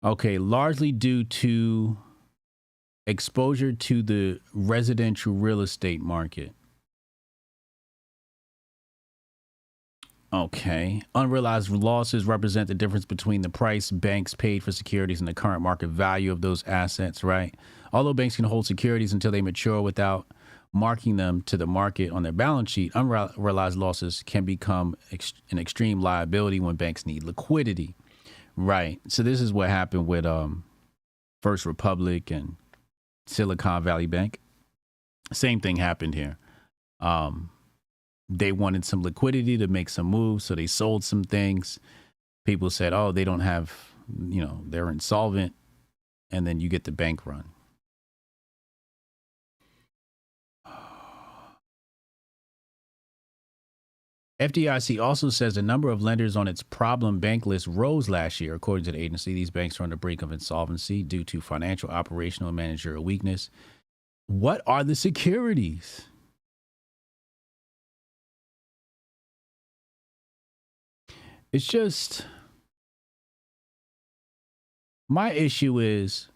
Okay, largely due to exposure to the residential real estate market. Okay. Unrealized losses represent the difference between the price banks paid for securities and the current market value of those assets, right? Although banks can hold securities until they mature without marking them to the market on their balance sheet, unrealized losses can become an extreme liability when banks need liquidity. Right. So this is what happened with First Republic and Silicon Valley Bank. Same thing happened here. They wanted some liquidity to make some moves, so they sold some things. People said, oh, they don't have, they're insolvent. And then you get the bank run. FDIC also says the number of lenders on its problem bank list rose last year. According to the agency, these banks are on the brink of insolvency due to financial, operational, and managerial weakness. What are the securities? It's just, my issue is,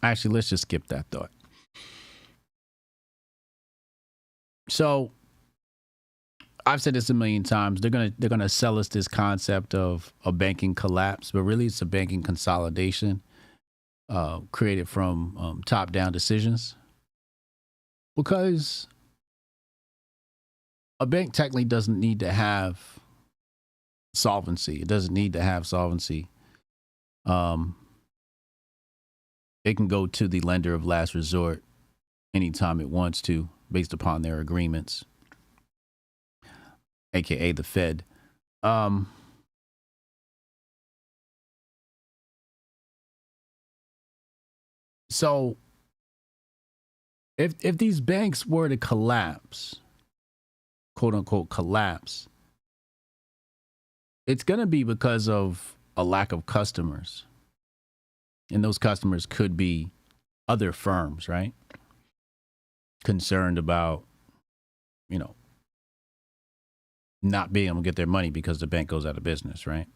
actually, let's just skip that thought. So I've said this a million times. They're gonna sell us this concept of a banking collapse, but really it's a banking consolidation created from top-down decisions. Because a bank technically doesn't need to have solvency. It doesn't need to have solvency. It can go to the lender of last resort anytime it wants to, based upon their agreements, aka the Fed. So if these banks were to collapse, quote unquote collapse, it's going to be because of a lack of customers. And those customers could be other firms, right? Concerned about, not being able to get their money because the bank goes out of business, right?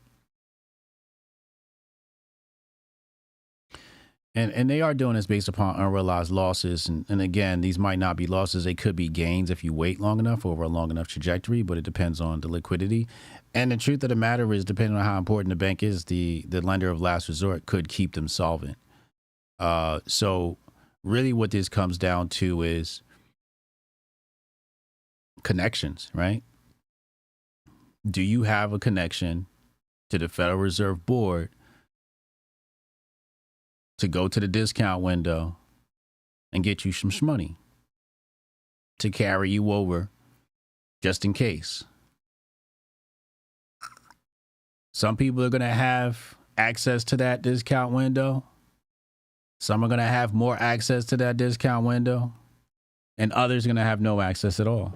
And they are doing this based upon unrealized losses. And again, these might not be losses. They could be gains if you wait long enough over a long enough trajectory, but it depends on the liquidity. And the truth of the matter is, depending on how important the bank is, the lender of last resort could keep them solvent. So really what this comes down to is connections, right? Do you have a connection to the Federal Reserve Board to go to the discount window and get you some money to carry you over just in case? Some people are going to have access to that discount window. Some are going to have more access to that discount window, and others are going to have no access at all.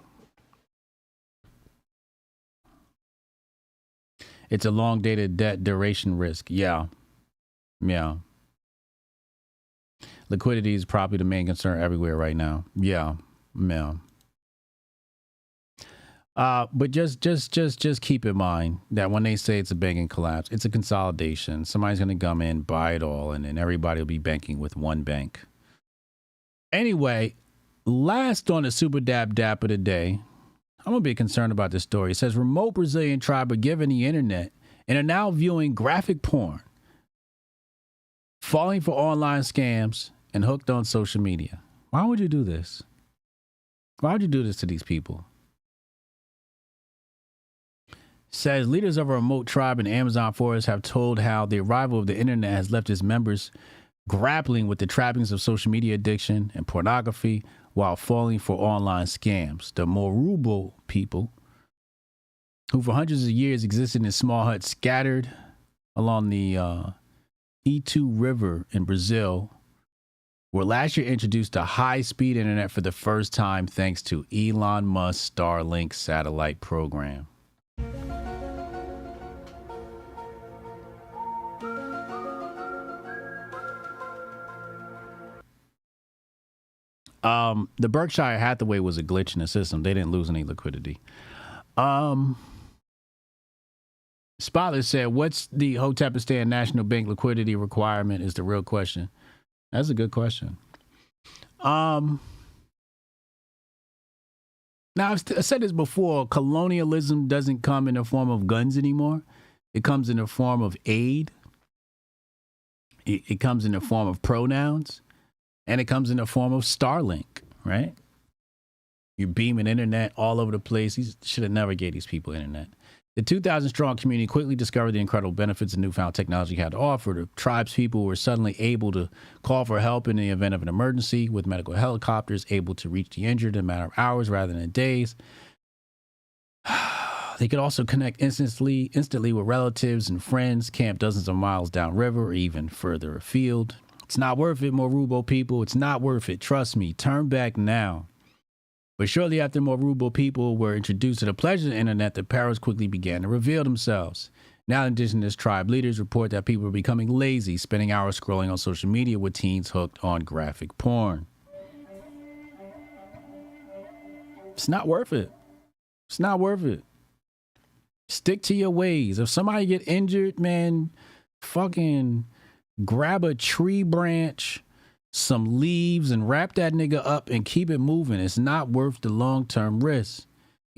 It's a long dated debt duration risk. Yeah. Liquidity is probably the main concern everywhere right now. Yeah. But just keep in mind that when they say it's a banking collapse, it's a consolidation. Somebody's going to come in, buy it all, and then everybody will be banking with one bank. Anyway, last on the Super Dap Dap of the day, I'm a bit concerned about this story. It says remote Brazilian tribe are given the internet and are now viewing graphic porn, falling for online scams, and hooked on social media. Why would you do this? Why would you do this to these people? Says leaders of a remote tribe in the Amazon forest have told how the arrival of the internet has left its members grappling with the trappings of social media addiction and pornography while falling for online scams. The Marubo people, who for hundreds of years existed in small huts scattered along the Itu River in Brazil, were last year introduced to high-speed internet for the first time thanks to Elon Musk's Starlink satellite program. The Berkshire Hathaway was a glitch in the system. They didn't lose any liquidity. Spotless said, what's the Hotepistan National Bank liquidity requirement is the real question. That's a good question. Now, I've said this before. Colonialism doesn't come in the form of guns anymore. It comes in the form of aid. It comes in the form of pronouns. And it comes in the form of Starlink, right? You're beaming internet all over the place. He should have never gave these people internet. The 2,000-strong community quickly discovered the incredible benefits the newfound technology had to offer. The tribe's people were suddenly able to call for help in the event of an emergency, with medical helicopters able to reach the injured in a matter of hours rather than days. They could also connect instantly with relatives and friends camped dozens of miles downriver or even further afield. It's not worth it, Marubo people. It's not worth it. Trust me. Turn back now. But shortly after Marubo people were introduced to the pleasures of the internet, the perils quickly began to reveal themselves. Now, indigenous tribe leaders report that people are becoming lazy, spending hours scrolling on social media with teens hooked on graphic porn. It's not worth it. It's not worth it. Stick to your ways. If somebody get injured, man, fucking grab a tree branch, some leaves, and wrap that nigga up and keep it moving. It's not worth the long-term risk.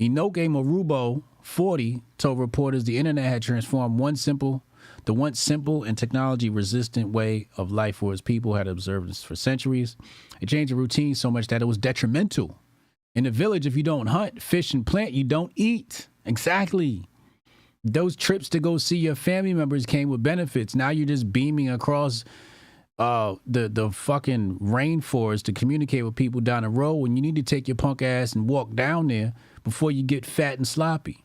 Inoke Marubo, 40, told reporters the internet had transformed the once simple and technology-resistant way of life for his people had observed this for centuries. It changed the routine so much that it was detrimental. In the village, if you don't hunt, fish, and plant, you don't eat. Exactly. Those trips to go see your family members came with benefits. Now you're just beaming across the fucking rainforest to communicate with people down the road when you need to take your punk ass and walk down there before you get fat and sloppy.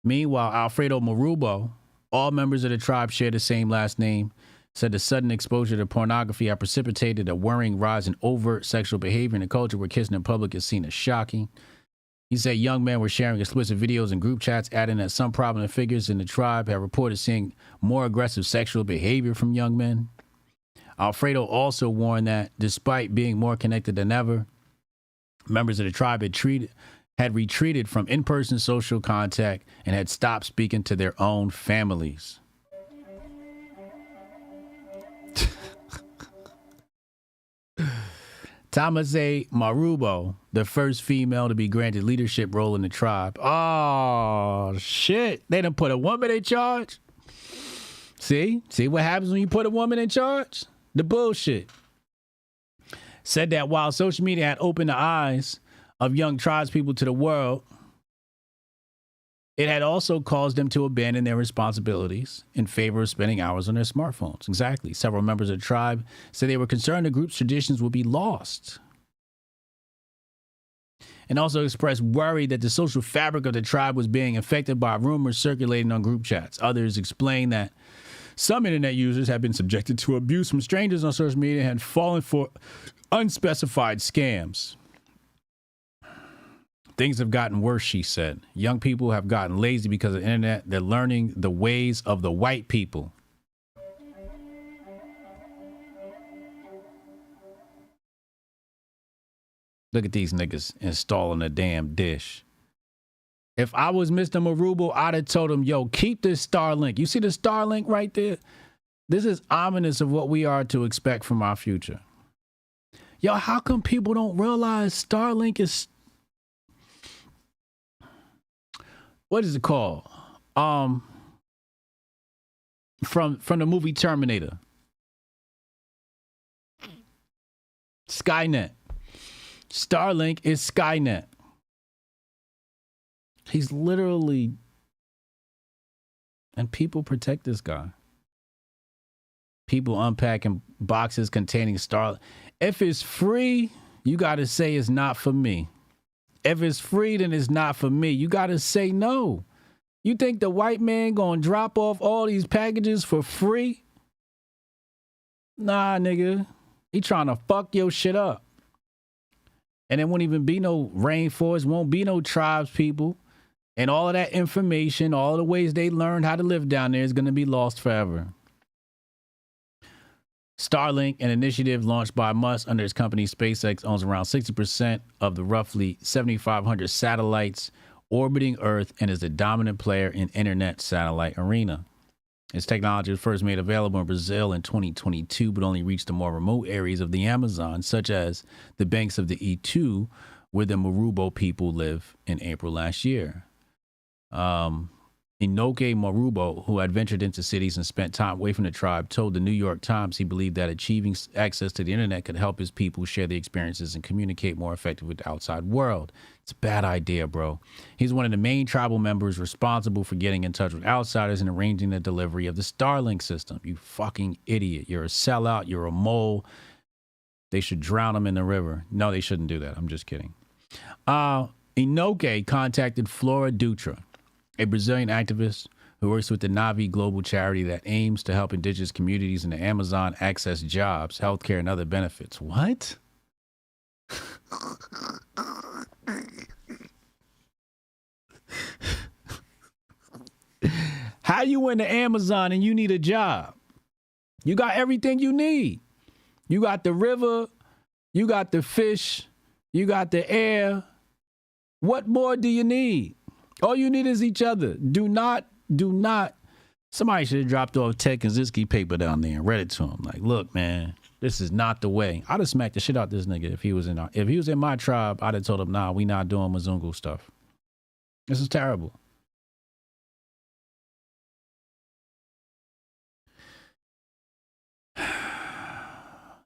Meanwhile, Alfredo Marubo, all members of the tribe share the same last name, said the sudden exposure to pornography had precipitated a worrying rise in overt sexual behavior in a culture where kissing in public is seen as shocking. He said young men were sharing explicit videos in group chats, adding that some prominent figures in the tribe have reported seeing more aggressive sexual behavior from young men. Alfredo also warned that despite being more connected than ever, members of the tribe had retreated from in-person social contact and had stopped speaking to their own families. Thomasay Marubo, the first female to be granted leadership role in the tribe. Oh, shit. They done put a woman in charge. See what happens when you put a woman in charge? The bullshit. Said that while social media had opened the eyes of young tribespeople to the world, it had also caused them to abandon their responsibilities in favor of spending hours on their smartphones. Exactly. Several members of the tribe said they were concerned the group's traditions would be lost, and also expressed worry that the social fabric of the tribe was being affected by rumors circulating on group chats. Others explained that some internet users have been subjected to abuse from strangers on social media and had fallen for unspecified scams. Things have gotten worse, she said. Young people have gotten lazy because of the internet. They're learning the ways of the white people. Look at these niggas installing a damn dish. If I was Mr. Marubo, I'd have told him, yo, keep this Starlink. You see the Starlink right there? This is ominous of what we are to expect from our future. Yo, how come people don't realize Starlink is... What is it called? From the movie Terminator. Skynet. Starlink is Skynet. He's literally... And people protect this guy. People unpacking boxes containing Starlink. If it's free, you got to say it's not for me. If it's free, then it's not for me. You got to say no. You think the white man going to drop off all these packages for free? Nah, nigga. He trying to fuck your shit up. And there won't even be no rainforest, won't be no tribes people. And all of that information, all the ways they learned how to live down there is going to be lost forever. Starlink, an initiative launched by Musk under his company SpaceX, owns around 60% of the roughly 7,500 satellites orbiting Earth and is the dominant player in internet satellite arena. Its technology was first made available in Brazil in 2022, but only reached the more remote areas of the Amazon, such as the banks of the E2, where the Marubo people live, in April last year. Inoke Marubo, who had ventured into cities and spent time away from the tribe, told the New York Times he believed that achieving access to the internet could help his people share their experiences and communicate more effectively with the outside world. It's a bad idea, bro. He's one of the main tribal members responsible for getting in touch with outsiders and arranging the delivery of the Starlink system. You fucking idiot. You're a sellout. You're a mole. They should drown him in the river. No, they shouldn't do that. I'm just kidding. Inoke contacted Flora Dutra, a Brazilian activist who works with the Navi Global charity that aims to help indigenous communities in the Amazon access jobs, healthcare, and other benefits. What? How you in the Amazon and you need a job? You got everything you need. You got the river, you got the fish, you got the air. What more do you need? All you need is each other. Do not. Somebody should have dropped off Ted Kaczynski paper down there and read it to him. Like, look, man, this is not the way. I'd have smacked the shit out this nigga if he was in my tribe. I'd have told him, nah, we not doing Mzungu stuff. This is terrible.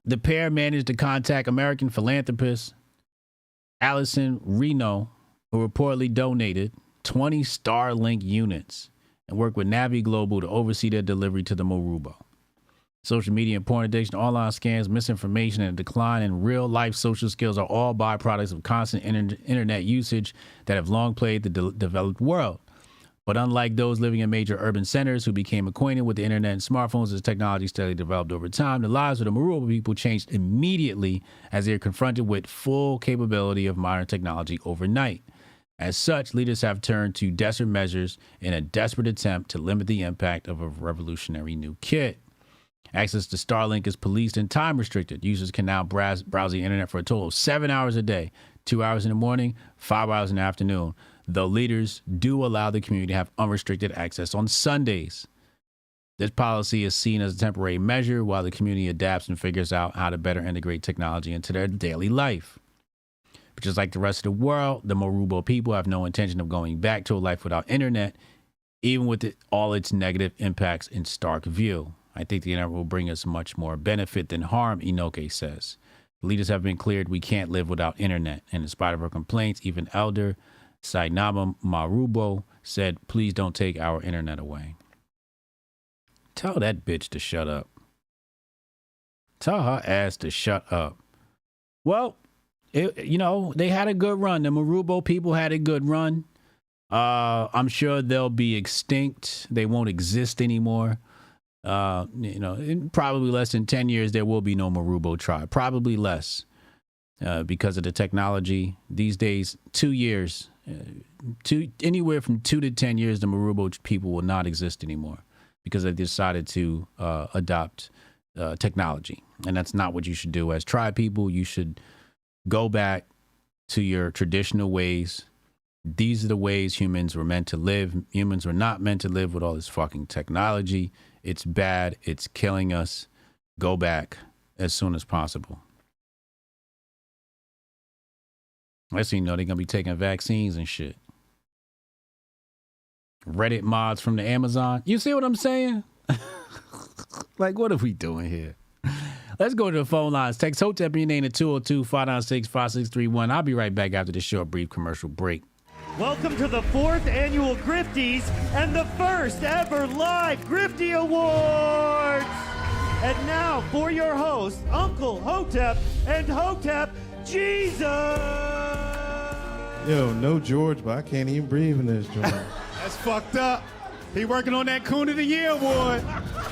The pair managed to contact American philanthropist Allison Reno, who reportedly donated 20 Starlink units and worked with Navi Global to oversee their delivery to the Marubo. Social media and porn addiction, online scams, misinformation, and a decline in real-life social skills are all byproducts of constant internet usage that have long plagued the developed world. But unlike those living in major urban centers who became acquainted with the internet and smartphones as technology steadily developed over time, the lives of the Marubo people changed immediately as they were confronted with full capability of modern technology overnight. As such, leaders have turned to desperate measures in a desperate attempt to limit the impact of a revolutionary new kit. Access to Starlink is policed and time restricted. Users can now browse the internet for a total of 7 hours a day, 2 hours in the morning, 5 hours in the afternoon. Though leaders do allow the community to have unrestricted access on Sundays. This policy is seen as a temporary measure while the community adapts and figures out how to better integrate technology into their daily life. But just like the rest of the world, the Marubo people have no intention of going back to a life without internet, even with all its negative impacts in stark view. I think the internet will bring us much more benefit than harm, Inoke says. The leaders have been cleared we can't live without internet. And in spite of her complaints, even Elder Sainaba Marubo said, please don't take our internet away. Tell that bitch to shut up. Tell her ass to shut up. Well, they had a good run. The Marubo people had a good run. I'm sure they'll be extinct. They won't exist anymore. In probably less than 10 years, there will be no Marubo tribe. Probably less because of the technology. These days, 2 years, anywhere from 2 to 10 years, the Marubo people will not exist anymore because they decided to adopt technology. And that's not what you should do as tribe people. You should go back to your traditional ways. These are the ways humans were meant to live. Humans were not meant to live with all this fucking technology. It's bad. It's killing us. Go back as soon as possible. Let's see, they're going to be taking vaccines and shit. Reddit mods from the Amazon. You see what I'm saying? Like, what are we doing here? Let's go to the phone lines. Text Hotep in your name at 202-596-5631. I'll be right back after this short, brief commercial break. Welcome to the 4th annual Grifties and the first ever live Grifty Awards. And now for your hosts, Uncle Hotep and Hotep Jesus. Yo, no George, but I can't even breathe in this joint. That's fucked up. He working on that Coon of the Year award.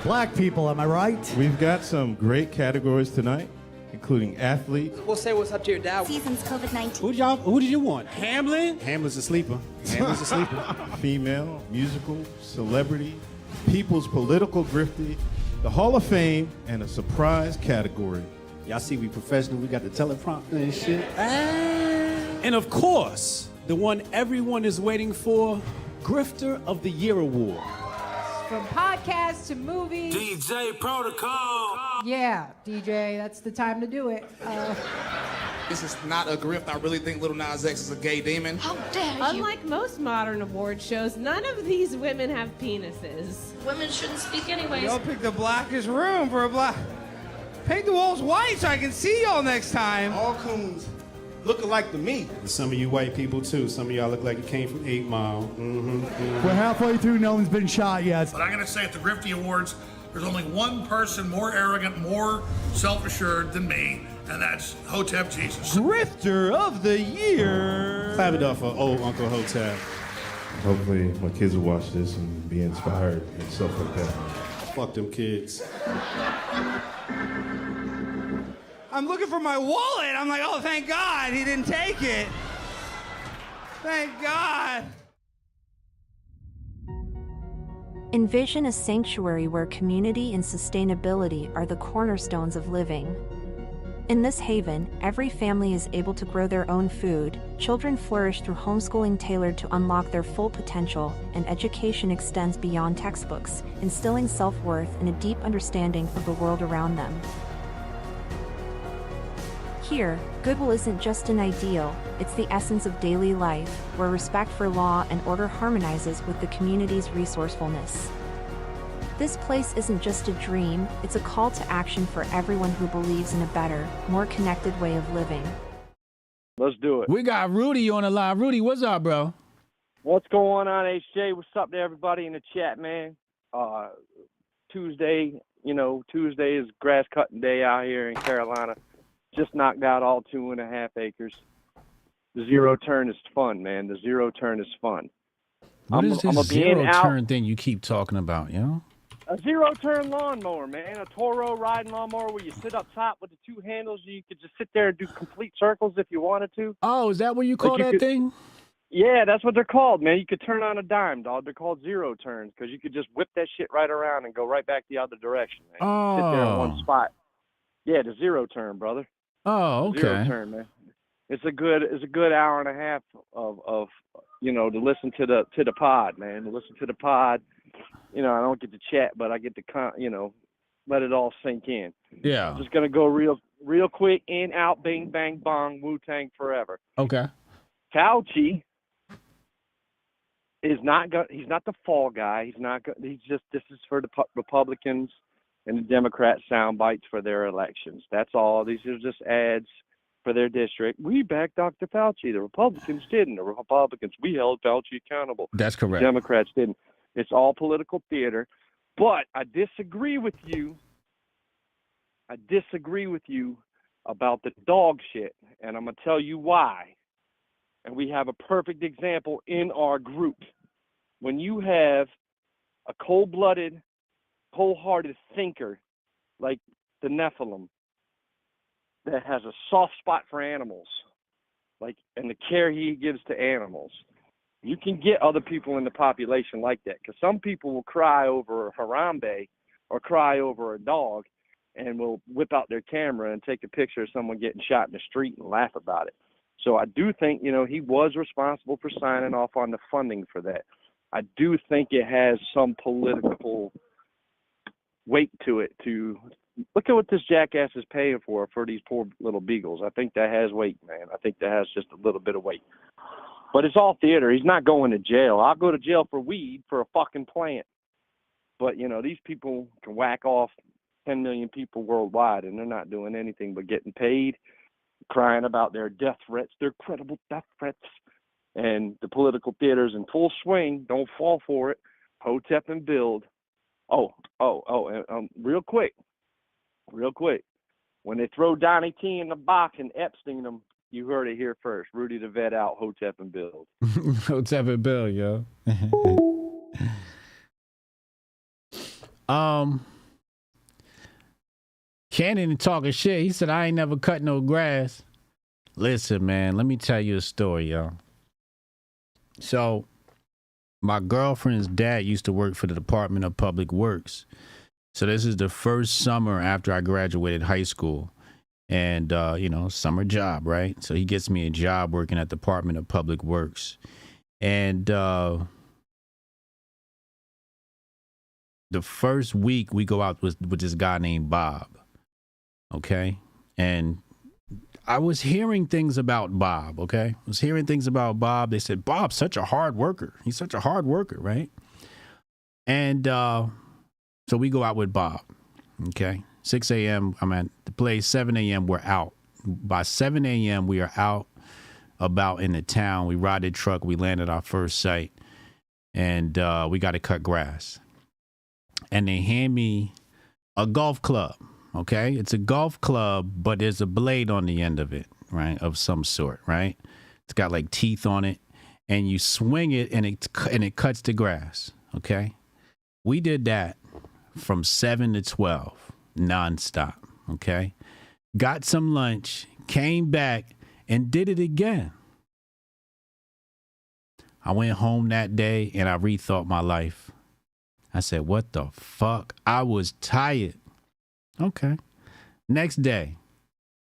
Black people, am I right? We've got some great categories tonight, including athlete. We'll say what's up to your dad. Seasons COVID-19. Who did you want? Hamlin? Hamlin's a sleeper. Hamlin's a sleeper. Female, musical, celebrity, people's political grifty, the Hall of Fame, and a surprise category. Y'all see we professional. We got the teleprompter and shit. And of course, the one everyone is waiting for, Grifter of the Year Award. From podcasts to movies. DJ Protocol. Yeah, DJ, that's the time to do it. This is not a grift. I really think Lil Nas X is a gay demon. How dare you? Unlike most modern award shows, none of these women have penises. Women shouldn't speak anyways. Y'all pick the blackest room for a black. Paint the walls white so I can see y'all next time. All coons look alike to me. Some of you white people too. Some of y'all look like you came from 8 Mile. We're halfway through, no one's been shot yet. But I'm gonna say at the Grifty Awards, there's only one person more arrogant, more self-assured than me, and that's Hotep Jesus. Grifter of the Year. Clap it up for old Uncle Hotep. Hopefully my kids will watch this and be inspired and stuff like that. Fuck them kids. I'm looking for my wallet. I'm like, oh, thank God he didn't take it. Thank God. Envision a sanctuary where community and sustainability are the cornerstones of living. In this haven, every family is able to grow their own food, children flourish through homeschooling tailored to unlock their full potential, and education extends beyond textbooks, instilling self-worth and a deep understanding of the world around them. Here, goodwill isn't just an ideal, it's the essence of daily life, where respect for law and order harmonizes with the community's resourcefulness. This place isn't just a dream, it's a call to action for everyone who believes in a better, more connected way of living. Let's do it. We got Rudy on the line. Rudy, what's up, bro? What's going on, HJ? What's up to everybody in the chat, man? Tuesday is grass cutting day out here in Carolina. Just knocked out all 2.5 acres. The zero turn is fun, man. The zero turn is fun. What is this zero turn thing you keep talking about, A zero turn lawnmower, man. A Toro riding lawnmower where you sit up top with the two handles. You could just sit there and do complete circles if you wanted to. Oh, is that what you call that thing? Yeah, that's what they're called, man. You could turn on a dime, dog. They're called zero turns because you could just whip that shit right around and go right back the other direction, man. Sit there in one spot. Yeah, the zero turn, brother. Oh, okay. Zero turn, man. It's a good hour and a half of to listen to the pod, man. To listen to the pod, I don't get to chat, but I get to, let it all sink in. Yeah. I'm just going to go real quick, in, out, bing, bang, bong, Wu-Tang forever. Okay. Fauci is he's not the fall guy. This is for the Republicans and the Democrats sound bites for their elections. That's all. These are just ads for their district. We backed Dr. Fauci. The Republicans didn't. The Republicans, we held Fauci accountable. That's correct. The Democrats didn't. It's all political theater. But I disagree with you. About the dog shit, and I'm going to tell you why. And we have a perfect example in our group. When you have a cold-blooded, wholehearted thinker like the Nephilim that has a soft spot for animals, and the care he gives to animals, you can get other people in the population like that. Because some people will cry over a Harambe or cry over a dog and will whip out their camera and take a picture of someone getting shot in the street and laugh about it. So I do think, he was responsible for signing off on the funding for that. I do think it has some political weight to it. To look at what this jackass is paying for these poor little beagles. I think that has weight, man. I think that has just a little bit of weight. But it's all theater. He's not going to jail. I'll go to jail for weed for a fucking plant. But, these people can whack off 10 million people worldwide, and they're not doing anything but getting paid, crying about their death threats, their credible death threats, and the political theater's in full swing. Don't fall for it. Hotep and build. Real quick. When they throw Donnie T in the box and Epstein them, you heard it here first. Rudy the vet out, Hotep and build. Hotep and build, yo. Cannon talking shit. He said, I ain't never cut no grass. Listen, man, let me tell you a story, y'all. So, my girlfriend's dad used to work for the Department of Public Works. So this is the first summer after I graduated high school. And, summer job, right? So he gets me a job working at the Department of Public Works. And the first week we go out with this guy named Bob. Okay. And I was hearing things about Bob. Okay. I was hearing things about Bob. They said, Bob's such a hard worker. He's such a hard worker. Right. And so we go out with Bob. Okay. 6 a.m. I'm at the place. 7 a.m. we're out. By 7 a.m. we are out about in the town. We ride the truck. We landed our first site. And we got to cut grass. And they hand me a golf club. Okay, it's a golf club, but there's a blade on the end of it, right, of some sort, right? It's got like teeth on it, and you swing it, and it cuts the grass. Okay, we did that from 7 to 12, nonstop. Okay, got some lunch, came back, and did it again. I went home that day, and I rethought my life. I said, "What the fuck?" I was tired. Okay. Next day,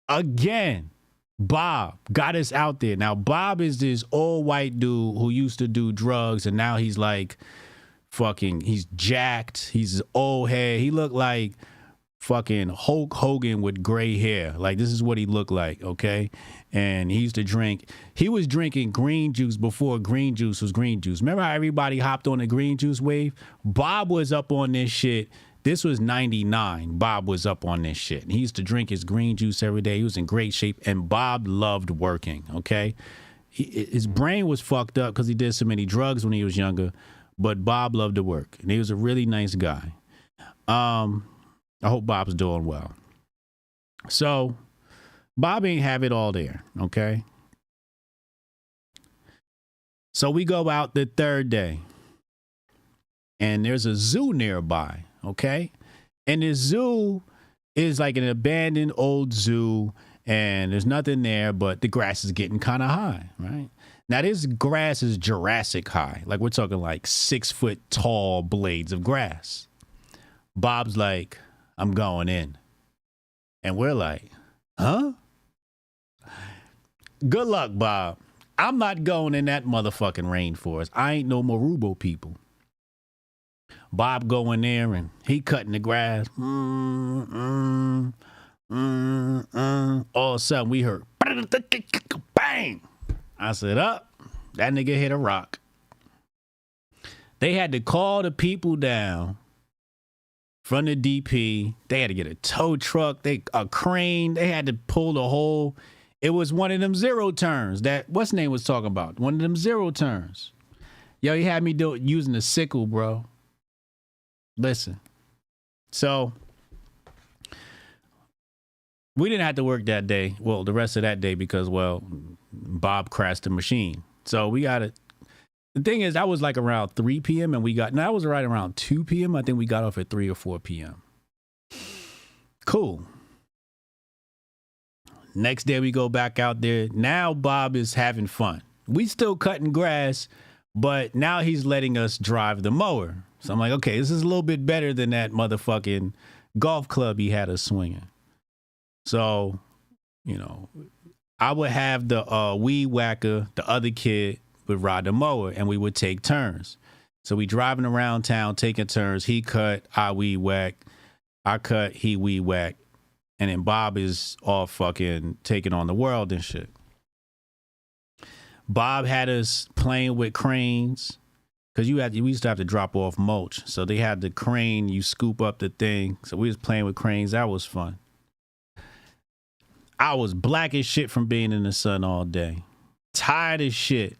again, Bob got us out there. Now, Bob is this old white dude who used to do drugs, and now he's like he's jacked. He's old hair. He looked like fucking Hulk Hogan with gray hair. Like, this is what he looked like, okay? And he used to drink. He was drinking green juice before green juice was green juice. Remember how everybody hopped on the green juice wave? Bob was up on this shit. This was 99. Bob was up on this shit. He used to drink his green juice every day. He was in great shape, and Bob loved working, okay? His brain was fucked up because he did so many drugs when he was younger, but Bob loved to work, and he was a really nice guy. I hope Bob's doing well. So, Bob ain't have it all there, okay? So we go out the third day, and there's a zoo nearby. Okay. And this zoo is like an abandoned old zoo, and there's nothing there, but the grass is getting kind of high, right? Now, this grass is Jurassic high. Like, we're talking like 6 foot tall blades of grass. Bob's like, I'm going in. And we're like, huh? Good luck, Bob. I'm not going in that motherfucking rainforest. I ain't no Marubo people. Bob go in there and he cutting the grass. All of a sudden we heard bang. I said, up. That nigga hit a rock. They had to call the people down from the DP. They had to get a tow truck, a crane. They had to pull the whole. It was one of them zero turns that what's name was talking about. One of them zero turns. Yo, he had me using a sickle, bro. Listen. So we didn't have to work that day. Well, the rest of that day because, well, Bob crashed the machine. So we got it. The thing is, that was like around 3 p.m. and that was right around 2 p.m. I think we got off at 3 or 4 p.m. Cool. Next day we go back out there. Now Bob is having fun. We still cutting grass, but now he's letting us drive the mower. So I'm like, okay, this is a little bit better than that motherfucking golf club he had us swinging. So, you know, I would have the weed whacker, the other kid would ride the mower, and we would take turns. So we driving around town, taking turns. He cut, I weed whack. I cut, he weed whack. And then Bob is all fucking taking on the world and shit. Bob had us playing with cranes because we used to have to drop off mulch. So they had the crane, you scoop up the thing. So we was playing with cranes. That was fun. I was black as shit from being in the sun all day. Tired as shit.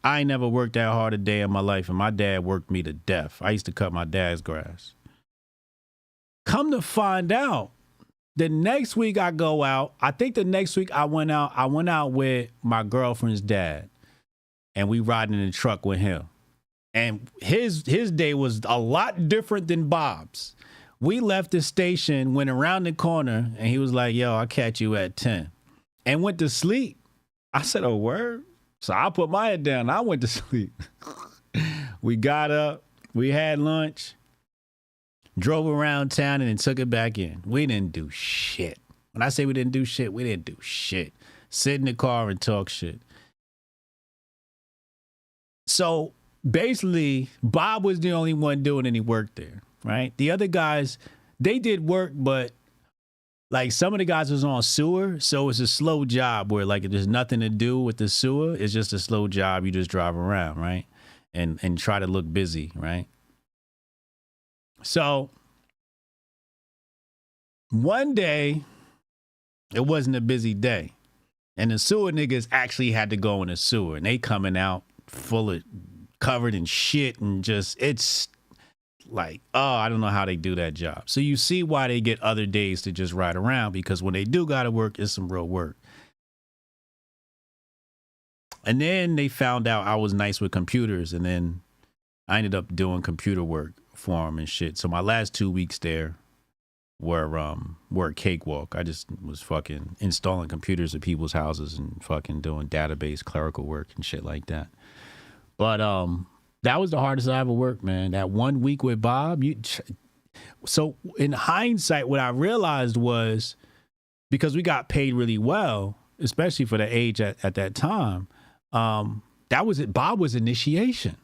I ain't never worked that hard a day in my life, and my dad worked me to death. I used to cut my dad's grass. Come to find out, the next week I go out. I think the next week I went out with my girlfriend's dad, and we riding in the truck with him. And his day was a lot different than Bob's. We left the station, went around the corner, and he was like, yo, I'll catch you at 10. And went to sleep. I said, oh, word? So I put my head down. I went to sleep. We got up. We had lunch. Drove around town and then took it back in. We didn't do shit. When I say we didn't do shit, we didn't do shit. Sit in the car and talk shit. So basically, Bob was the only one doing any work there, right? The other guys, they did work, but like some of the guys was on sewer, so it's a slow job where like there's nothing to do with the sewer. It's just a slow job. You just drive around, right? And try to look busy, right? So one day, it wasn't a busy day. And the sewer niggas actually had to go in the sewer. And they coming out full of, covered in shit and just, it's like, oh, I don't know how they do that job. So you see why they get other days to just ride around, because when they do got to work, it's some real work. And then they found out I was nice with computers, and then I ended up doing computer work for them and shit. So my last 2 weeks there were a cakewalk. I just was fucking installing computers at people's houses and fucking doing database clerical work and shit like that. But that was the hardest I ever worked, man. That 1 week with Bob. So in hindsight, what I realized was, because we got paid really well, especially for the age at that time, that was it. Bob was initiation.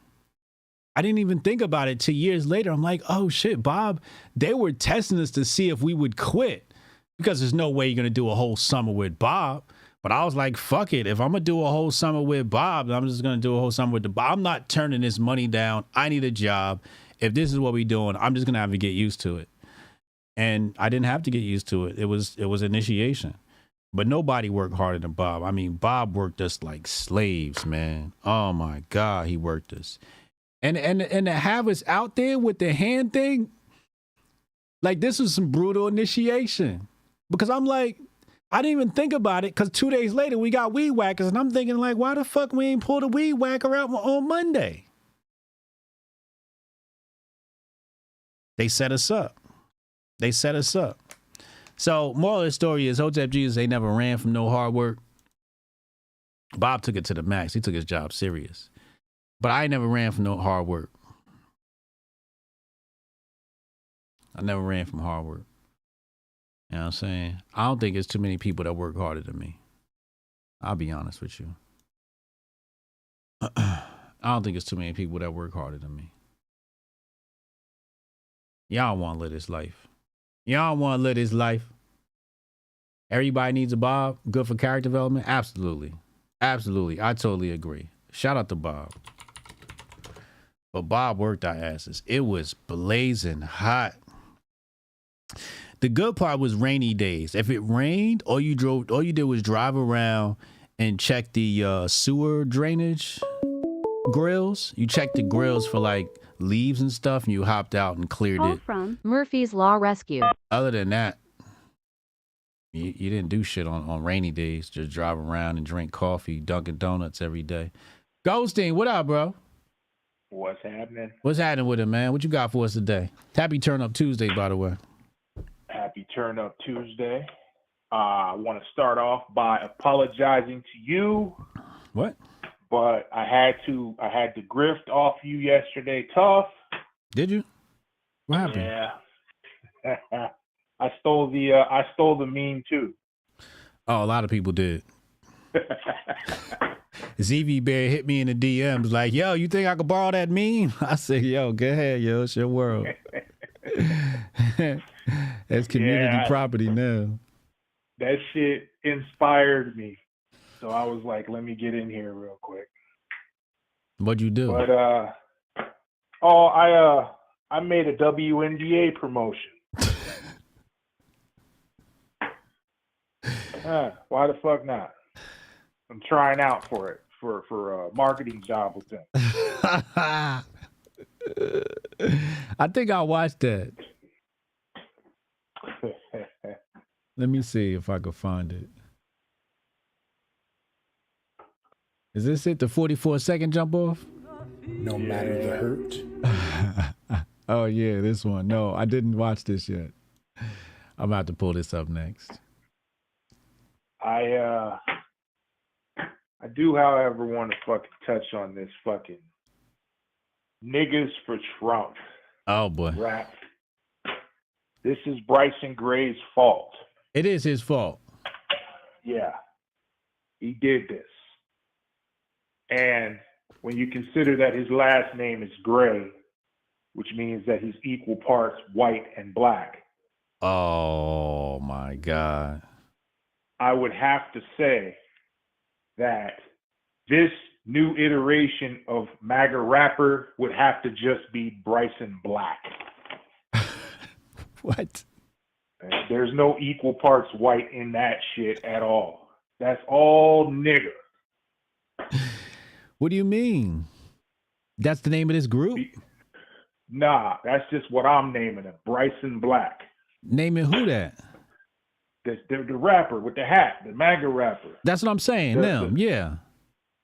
I didn't even think about it till years later. I'm like, oh shit, Bob, they were testing us to see if we would quit, because there's no way you're going to do a whole summer with Bob. But I was like, fuck it. If I'm going to do a whole summer with Bob, I'm just going to do a whole summer with the Bob. I'm not turning this money down. I need a job. If this is what we're doing, I'm just going to have to get used to it. And I didn't have to get used to it. It was initiation. But nobody worked harder than Bob. I mean, Bob worked us like slaves, man. Oh my God, he worked us. And to have us out there with the hand thing, like this was some brutal initiation. Because I'm like, I didn't even think about it, because 2 days later we got weed whackers, and I'm thinking like, why the fuck we ain't pulled a weed whacker out on Monday? They set us up. They set us up. So moral of the story is, Hotep Jesus, they never ran from no hard work. Bob took it to the max. He took his job serious. But I never ran from no hard work. I never ran from hard work. You know what I'm saying? I don't think there's too many people that work harder than me. I'll be honest with you. I don't think there's too many people that work harder than me. Y'all want to live this life. Y'all want to live this life. Everybody needs a Bob. Good for character development. Absolutely. Absolutely. I totally agree. Shout out to Bob. But Bob worked our asses. It was blazing hot. The good part was rainy days. If it rained, all you did was drive around and check the sewer drainage grills. You checked the grills for like leaves and stuff, and you hopped out and cleared Call it. from Murphy's Law Rescue. Other than that, you didn't do shit on rainy days. Just drive around and drink coffee, Dunkin' Donuts every day. Goldstein, what up, bro? What's happening? What's happening with it, man? What you got for us today? Happy Turn Up Tuesday, by the way. Happy Turn Up Tuesday. I want to start off by apologizing to you. What? But I had to grift off you yesterday. Tough. Did you? What happened? Yeah. I stole the meme too. Oh, a lot of people did. ZV Bear hit me in the DMs like, yo, you think I could borrow that meme? I said, yo, go ahead, yo, it's your world. That's community property now. That shit inspired me. So I was like, let me get in here real quick. What'd you do? But I made a WNBA promotion. Why the fuck not? I'm trying out for it for a marketing job with them. I think I watched that. Let me see if I can find it. Is this it? The 44-second jump off? No matter the hurt. Oh yeah, this one. No, I didn't watch this yet. I'm about to pull this up next. I do, however, want to fucking touch on this fucking niggas for Trump. Oh boy. Rap. This is Bryson Gray's fault. It is his fault. Yeah. He did this. And when you consider that his last name is Gray, which means that he's equal parts white and black. Oh my God. I would have to say that this new iteration of MAGA rapper would have to just be Bryson Black. What? There's no equal parts white in that shit at all. That's all nigger. What do you mean? That's the name of this group? Nah, that's just what I'm naming it. Bryson Black. Naming who that? The rapper with the hat, the MAGA rapper. That's what I'm saying. Yeah.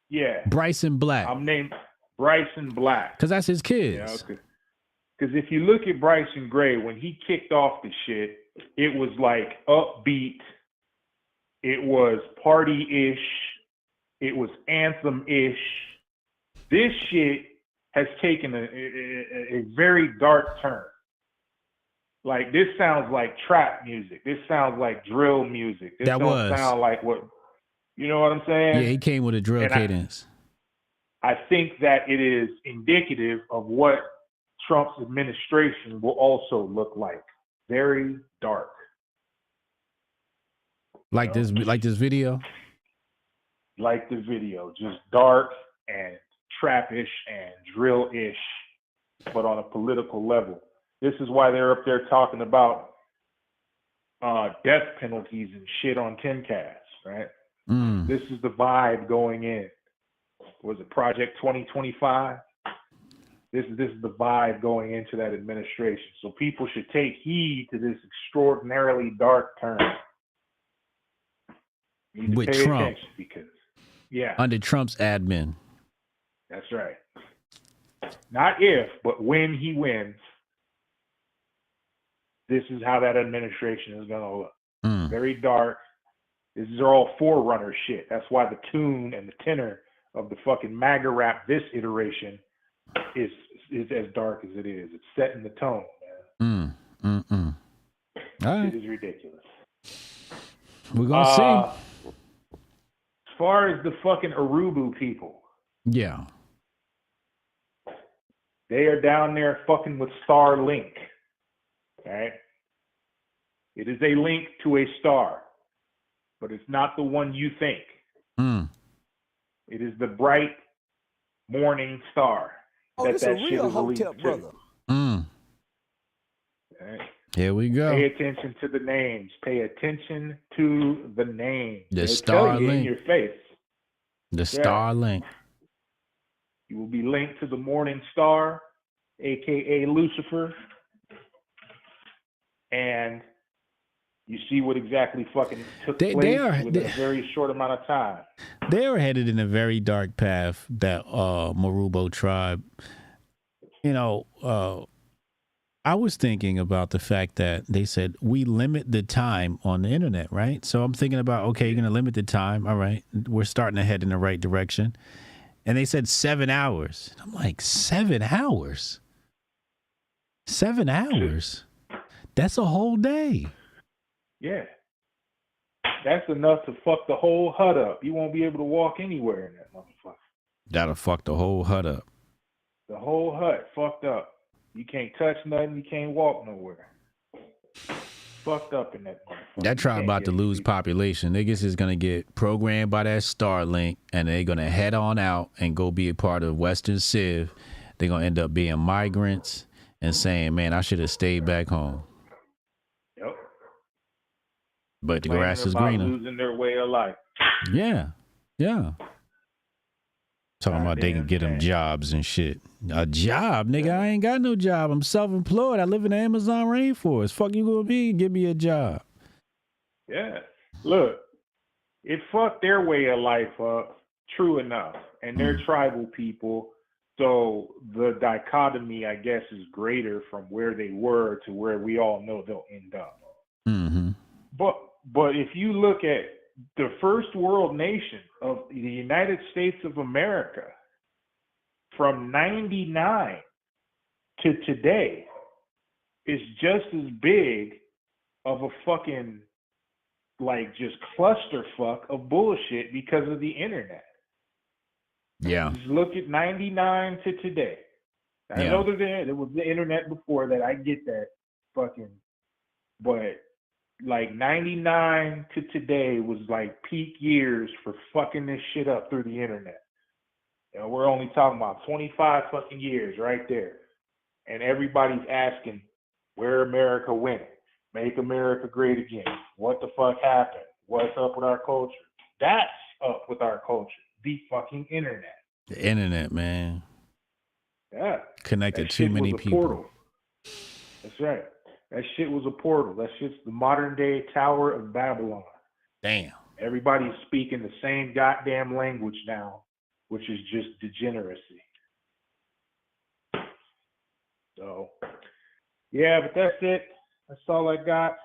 Yeah. Bryson Black. I'm named Bryson Black. Because that's his kids. Yeah, because if you look at Bryson Gray, when he kicked off the shit, it was like upbeat. It was party-ish. It was anthem-ish. This shit has taken a very dark turn. Like, this sounds like trap music. This sounds like drill music. This don't sound like what, you know what I'm saying? Yeah, he came with a drill cadence. I think that it is indicative of what Trump's administration will also look like. Very dark. Like this video? Like the video. Just dark and trappish and drill-ish, but on a political level. This is why they're up there talking about death penalties and shit on Timcast, right? This is the vibe going in. Was it Project 2025? This is the vibe going into that administration. So people should take heed to this extraordinarily dark turn. With Trump. Because, yeah. Under Trump's admin. That's right. Not if, but when he wins, this is how that administration is going to look. Very dark. These are all forerunner shit. That's why the tune and the tenor of the fucking MAGA rap this iteration is as dark as it is. It's setting the tone, man. All right. It is ridiculous. We're going to see. As far as the fucking Arubu people. Yeah. They are down there fucking with Starlink. Right? It is a link to a star, but it's not the one you think. It is the bright morning star. Oh, this a real Hotep brother. Right. Here we go. Pay attention to the names. Pay attention to the names. The They'll star tell you in link. your face. The star link. You will be linked to the morning star, aka Lucifer, and you see what exactly fucking took place within a very short amount of time. They are headed in a very dark path, that Marubo tribe. You know, I was thinking about the fact that they said we limit the time on the internet, right? So I'm thinking about, okay, you're going to limit the time. All right, we're starting to head in the right direction. And they said 7 hours. I'm like, 7 hours? 7 hours? That's a whole day. Yeah. That's enough to fuck the whole hut up. You won't be able to walk anywhere in that motherfucker. That'll fuck the whole hut up. The whole hut fucked up. You can't touch nothing. You can't walk nowhere. Fucked up in that motherfucker. That tribe about to lose population. Niggas is going to get programmed by that Starlink, and they're going to head on out and go be a part of Western Civ. They're going to end up being migrants and saying, man, I should have stayed back home. Yep. But the grass is greener. Losing their way of life. Yeah. Yeah. Talking about they can get them jobs and shit. A job, nigga? I ain't got no job. I'm self-employed. I live in the Amazon rainforest. Fuck you gonna be? Give me a job. Yeah. Look, it fucked their way of life up, true enough. And they're tribal people. So the dichotomy, I guess, is greater from where they were to where we all know they'll end up. Mm-hmm. But if you look at the first world nation of the United States of America, from 99 to today, is just as big of a fucking, like, just clusterfuck of bullshit because of the internet. Yeah. Just look at 99 to today. I know that there was the internet before that. I get that fucking, but like 99 to today was like peak years for fucking this shit up through the internet. You know, we're only talking about 25 fucking years right there. And everybody's asking, where America went? Make America great again. What the fuck happened? What's up with our culture? That's up with our culture. The fucking internet. The internet, man. Yeah. Connected too many people. Portal. That's right. That shit was a portal. That shit's the modern day Tower of Babylon. Damn. Everybody's speaking the same goddamn language now, which is just degeneracy. So, yeah, but that's it. That's all I got.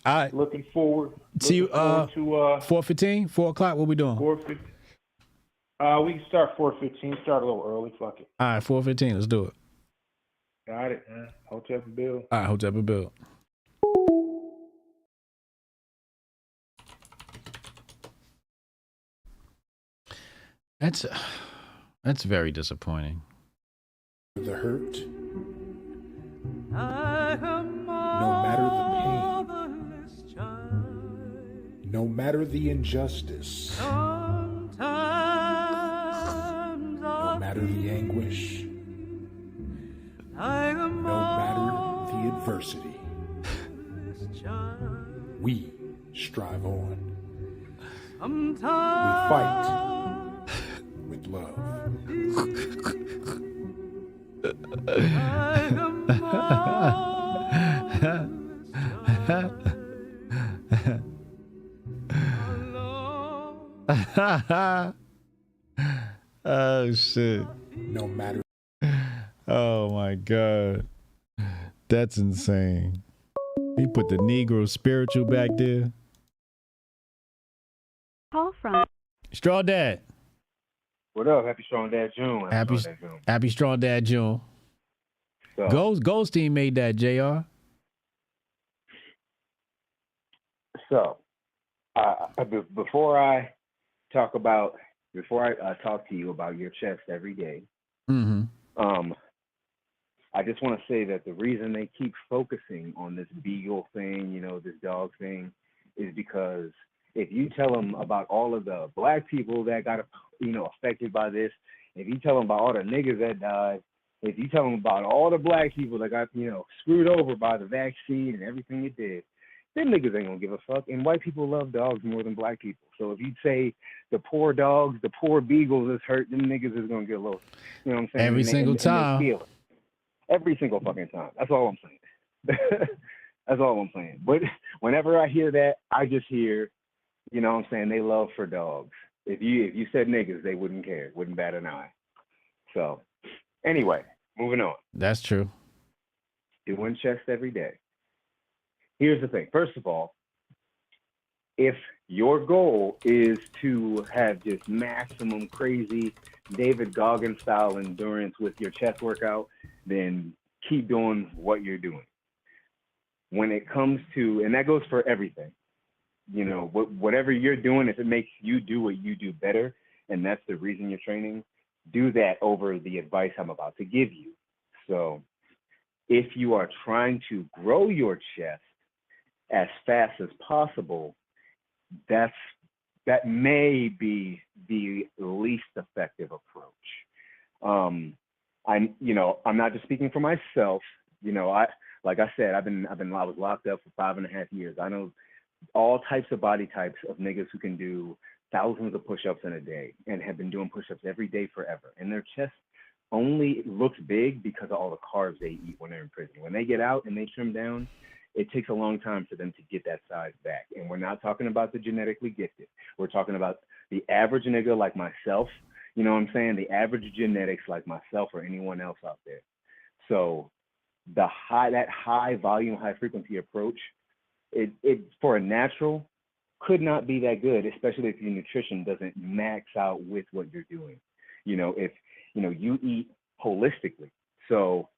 All right. Looking forward. See you to 4:15, 4 o'clock. What we doing? 4:15. We can start 4:15. Start a little early. Fuck it. All right, 4:15. Let's do it. Got it, man. Hotep and Bill. All right, Hotep and Bill. That's very disappointing. The hurt, no matter the pain, no matter the injustice, no matter the anguish, no matter the adversity, we strive on. We fight with love. Oh shit. No matter. Oh my God. That's insane. He put the Negro spiritual back there. Call from Straw Dad. What up? Happy Strong Dad June. Happy Strong Dad June. So, Goldstein made that, JR. So, before I talk to you about your chest every day, mm-hmm. I just want to say that the reason they keep focusing on this beagle thing, you know, this dog thing, is because if you tell them about all of the black people that got, you know, affected by this, if you tell them about all the niggas that died, if you tell them about all the black people that got, you know, screwed over by the vaccine and everything it did, them niggas ain't gonna give a fuck. And white people love dogs more than black people. So if you say the poor dogs, the poor beagles is hurt, them niggas is gonna get a little, you know what I'm saying? Every single time. And they feel it. Every single fucking time. That's all I'm saying. That's all I'm saying. But whenever I hear that, I just hear, you know what I'm saying, they love for dogs. If you said niggas, they wouldn't care, wouldn't bat an eye. So anyway, moving on. That's true. Doing chest every day. Here's the thing. First of all, if your goal is to have just maximum crazy David Goggins style endurance with your chest workout, then keep doing what you're doing. When it comes to, and that goes for everything, you know, whatever you're doing, if it makes you do what you do better, and that's the reason you're training, do that over the advice I'm about to give you. So if you are trying to grow your chest as fast as possible, that may be the least effective approach. I'm not just speaking for myself. You know, like I said, I was locked up for 5.5 years. I know all types of body types of niggas who can do thousands of push-ups in a day and have been doing push-ups every day forever. And their chest only looks big because of all the carbs they eat when they're in prison. When they get out and they trim down, it takes a long time for them to get that size back. And we're not talking about the genetically gifted. We're talking about the average nigga like myself. You know what I'm saying? The average genetics like myself or anyone else out there. So that high volume, high frequency approach, it for a natural could not be that good, especially if your nutrition doesn't max out with what you're doing. You know, if you eat holistically. So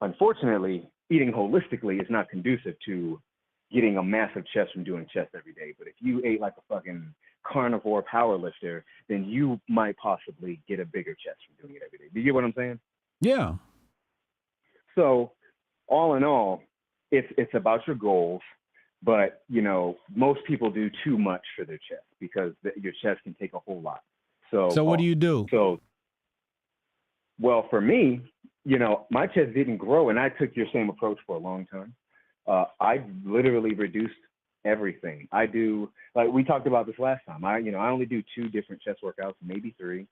unfortunately, eating holistically is not conducive to getting a massive chest from doing chest every day. But if you ate like a fucking carnivore power lifter, then you might possibly get a bigger chest from doing it every day. Do you get what I'm saying? Yeah. So all in all, it's about your goals, but you know, most people do too much for their chest because your chest can take a whole lot. So what do you do? So, well, for me, you know, my chest didn't grow, and I took your same approach for a long time. I literally reduced everything. I do, like we talked about this last time. I only do 2 different chest workouts, maybe 3: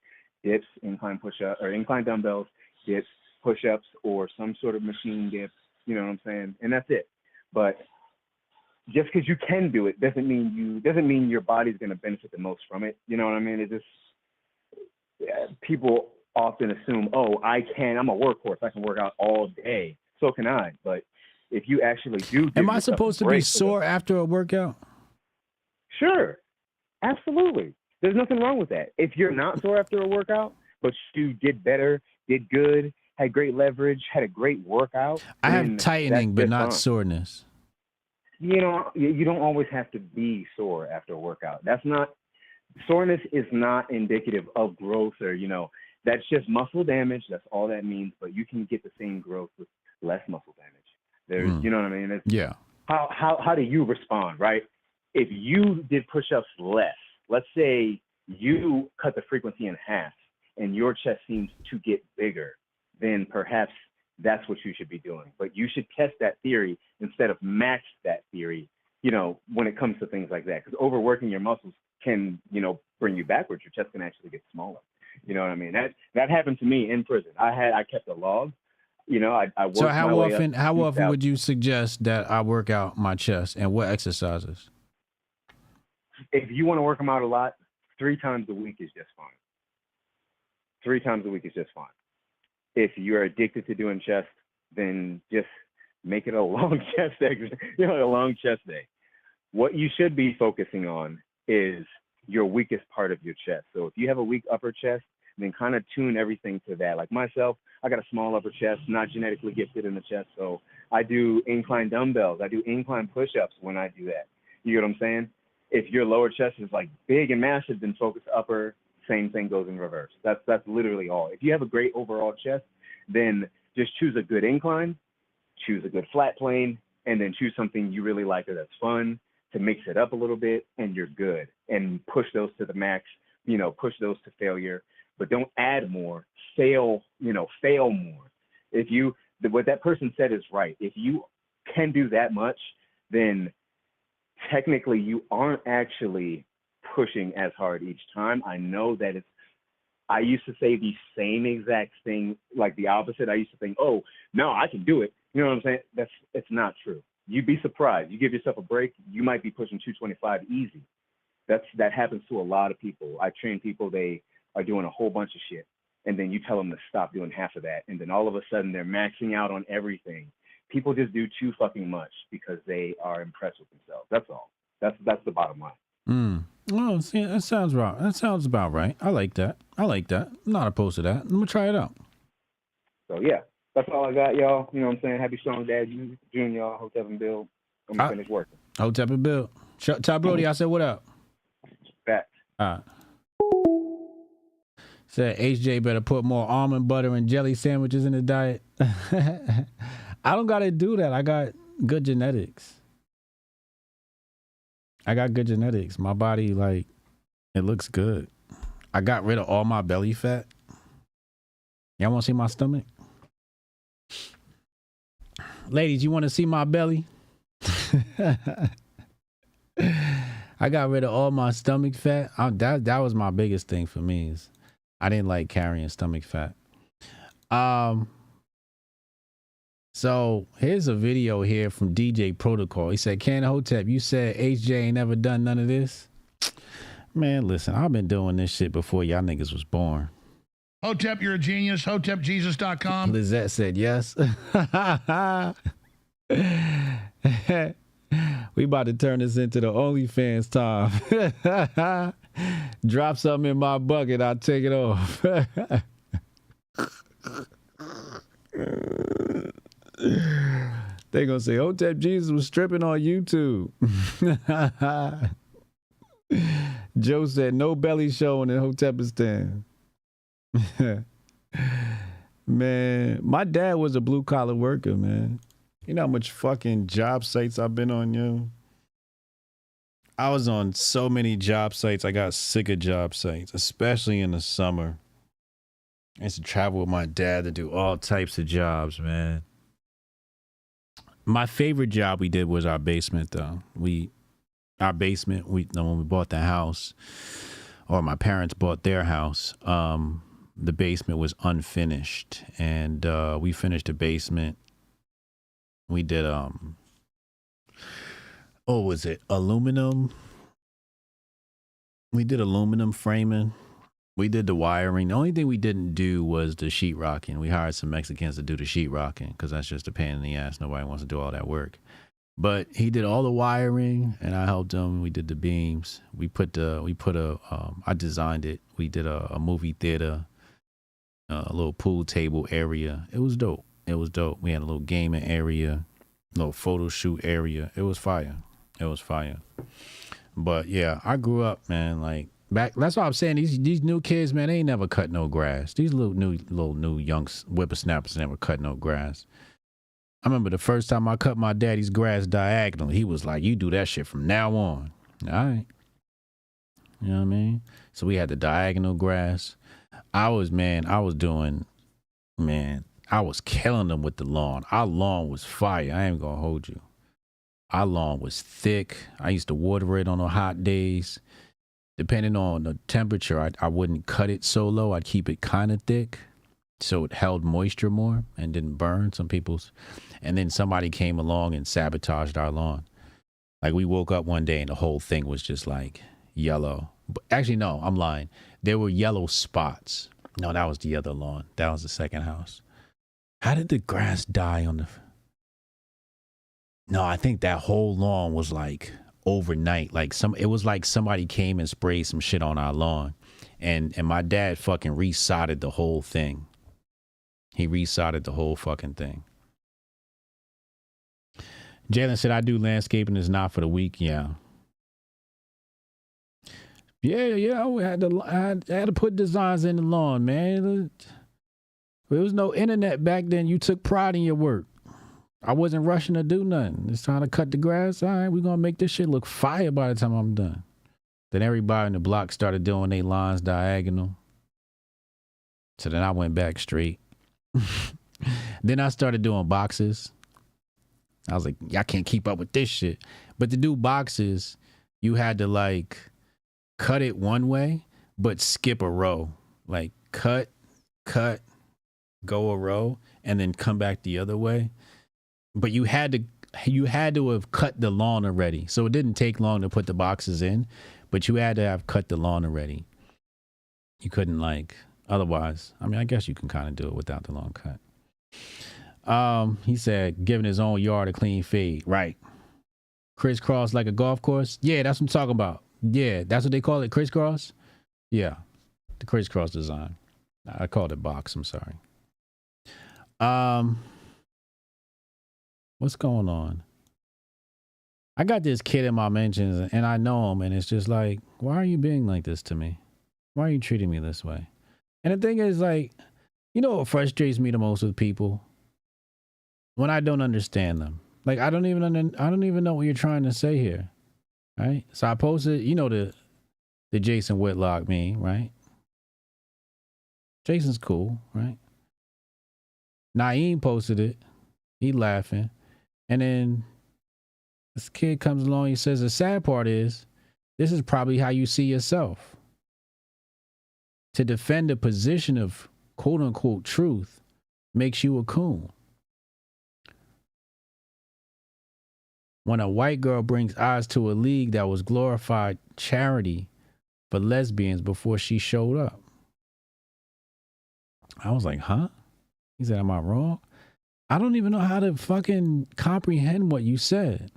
dips, incline push-up, or incline dumbbells, dips, push-ups, or some sort of machine dip. You know what I'm saying? And that's it. But just because you can do it doesn't mean your body's going to benefit the most from it. You know what I mean? It just people often assume, oh, I'm a workhorse. I can work out all day. So can I. But if you actually do, am I supposed to be sore after a workout? Sure, absolutely. There's nothing wrong with that. If you're not sore after a workout, but you did better, did good, had great leverage, had a great workout. I have tightening, but not soreness. You know, you don't always have to be sore after a workout. Soreness is not indicative of growth or, you know, that's just muscle damage. That's all that means. But you can get the same growth with less muscle damage. There's, you know what I mean? Yeah. How do you respond, right? If you did push-ups less, let's say you cut the frequency in half and your chest seems to get bigger, then perhaps that's what you should be doing. But you should test that theory instead of match that theory, you know, when it comes to things like that. Because overworking your muscles can, you know, bring you backwards. Your chest can actually get smaller. You know what I mean? That happened to me in prison. I kept a log. You know, I worked So how often would you suggest that I work out my chest, and what exercises? If you want to work them out a lot, 3 times a week is just fine. 3 times a week is just fine. If you're addicted to doing chest, then just make it a long chest exercise, you know, a long chest day. What you should be focusing on is your weakest part of your chest. So if you have a weak upper chest, then kind of tune everything to that. Like myself, I got a small upper chest, not genetically gifted in the chest. So I do incline dumbbells. I do incline push-ups when I do that. You get what I'm saying? If your lower chest is like big and massive, then focus upper. Same thing goes in reverse. That's literally all. If you have a great overall chest, then just choose a good incline, choose a good flat plane, and then choose something you really like that's fun to mix it up a little bit, and you're good. And push those to the max, push those to failure, but don't add more, fail more. What that person said is right. If you can do that much, then technically you aren't actually pushing as hard each time. I know that I used to say the same exact thing, like the opposite. I used to think, oh, no, I can do it. You know what I'm saying? It's not true. You'd be surprised. You give yourself a break, you might be pushing 225 easy. That happens to a lot of people. I train people, they are doing a whole bunch of shit, and then you tell them to stop doing half of that, and then all of a sudden they're maxing out on everything. People just do too fucking much because they are impressed with themselves. That's all. That's the bottom line. Oh, see, that sounds right. That sounds about right. I like that. I'm not opposed to that. I'm gonna try it out. So yeah, that's all I got, y'all. You know what I'm saying? Happy Strong Dad June, y'all. Hotep and Bill. I'm gonna finish working. Hotep and Bill. Tell Brody I said what up. Back. All right. Said HJ better put more almond butter and jelly sandwiches in the diet. I don't gotta do that. I got good genetics. My body, like, it looks good. I got rid of all my belly fat. Y'all want to see my stomach? Ladies, you want to see my belly? I got rid of all my stomach fat. That was my biggest thing for me. Is I didn't like carrying stomach fat. So here's a video here from DJ Protocol. He said, Ken Hotep, you said HJ ain't never done none of this? Man, listen, I've been doing this shit before y'all niggas was born. Hotep, you're a genius. HotepJesus.com. Lizette said yes. We about to turn this into the OnlyFans time. Drop something in my bucket, I'll take it off. They gonna say Hotep Jesus was stripping on YouTube. Joe said no belly showing in Hotepistan. Man, my dad was a blue collar worker, man. You know how much fucking job sites I've been on, yo? I was on so many job sites. I got sick of job sites, especially in the summer. I used to travel with my dad to do all types of jobs, man. My favorite job we did was our basement, though. When we bought the house, or my parents bought their house, the basement was unfinished, and we finished the basement. We did aluminum? We did aluminum framing. We did the wiring. The only thing we didn't do was the sheetrocking. We hired some Mexicans to do the sheetrocking because that's just a pain in the ass. Nobody wants to do all that work. But he did all the wiring, and I helped him. We did the beams. I designed it. We did a movie theater, a little pool table area. It was dope. We had a little gaming area, a little photo shoot area. It was fire. But yeah, I grew up, man, like back. That's why I'm saying these new kids, man, they ain't never cut no grass. These little new young whippersnappers never cut no grass. I remember the first time I cut my daddy's grass diagonal, he was like, you do that shit from now on. All right. You know what I mean? So we had the diagonal grass. I was killing them with the lawn. Our lawn was fire. I ain't gonna hold you. Our lawn was thick. I used to water it on the hot days. Depending on the temperature, I wouldn't cut it so low. I'd keep it kind of thick so it held moisture more and didn't burn and then somebody came along and sabotaged our lawn. Like we woke up one day and the whole thing was just like yellow. But actually, no, I'm lying. There were yellow spots. No, that was the other lawn. That was the second house. How did the grass die on the... No, I think that whole lawn was like overnight. It was like somebody came and sprayed some shit on our lawn. And my dad fucking resodded the whole thing. He resodded the whole fucking thing. Jalen said, I do landscaping, is not for the weak. Yeah. Yeah, I had to put designs in the lawn, man. There was no internet back then. You took pride in your work. I wasn't rushing to do nothing. It's time to cut the grass. All right, we're going to make this shit look fire by the time I'm done. Then everybody in the block started doing their lines diagonal. So then I went back straight. Then I started doing boxes. I was like, I can't keep up with this shit. But to do boxes, you had to like cut it one way, but skip a row. Like cut, go a row, and then come back the other way. But you had to have cut the lawn already. So it didn't take long to put the boxes in, but you had to have cut the lawn already. You couldn't like, otherwise, I mean, I guess you can kind of do it without the lawn cut. He said, giving his own yard a clean fade. Right. Crisscross like a golf course. Yeah, that's what I'm talking about. Yeah, that's what they call it, crisscross. Yeah, the crisscross design. I called it box. I'm sorry. What's going on? I got this kid in my mentions and I know him, and it's just like, why are you being like this to me? Why are you treating me this way? And the thing is, like, you know what frustrates me the most with people? When I don't understand them. Like, I don't even know what you're trying to say here. Right? So I posted, you know, the Jason Whitlock meme, right? Jason's cool, right? Naeem posted it. He laughing. And then this kid comes along, he says, the sad part is, this is probably how you see yourself. To defend a position of quote unquote truth makes you a coon. When a white girl brings eyes to a league that was glorified charity for lesbians before she showed up. I was like, huh? He said, am I wrong? I don't even know how to fucking comprehend what you said.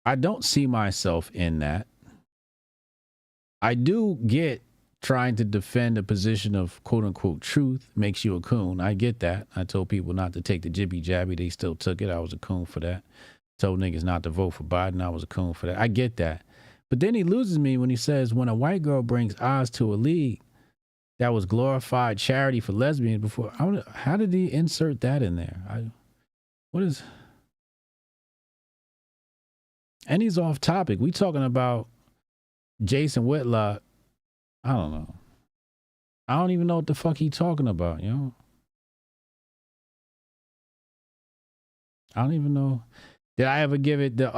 I don't see myself in that. I do get trying to defend a position of quote unquote truth makes you a coon. I get that. I told people not to take the jibby jabby. They still took it. I was a coon for that. Told niggas not to vote for Biden. I was a coon for that. I get that. But then he loses me when he says, when a white girl brings eyes to a league that was glorified charity for lesbians before. How did he insert that in there? And he's off topic. We talking about Jason Whitlock. I don't know. I don't even know what the fuck he talking about, you know? I don't even know. Did I ever give it the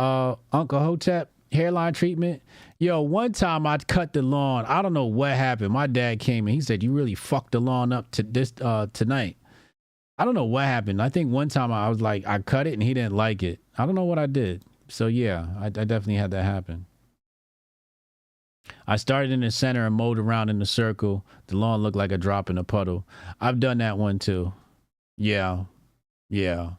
Uncle Hotep hairline treatment? Yo, one time I cut the lawn. I don't know what happened. My dad came and he said, you really fucked the lawn up to this tonight. I don't know what happened. I think one time I was like, I cut it and he didn't like it. I don't know what I did. So yeah, I definitely had that happen. I started in the center and mowed around in the circle. The lawn looked like a drop in a puddle. I've done that one too. Yeah. The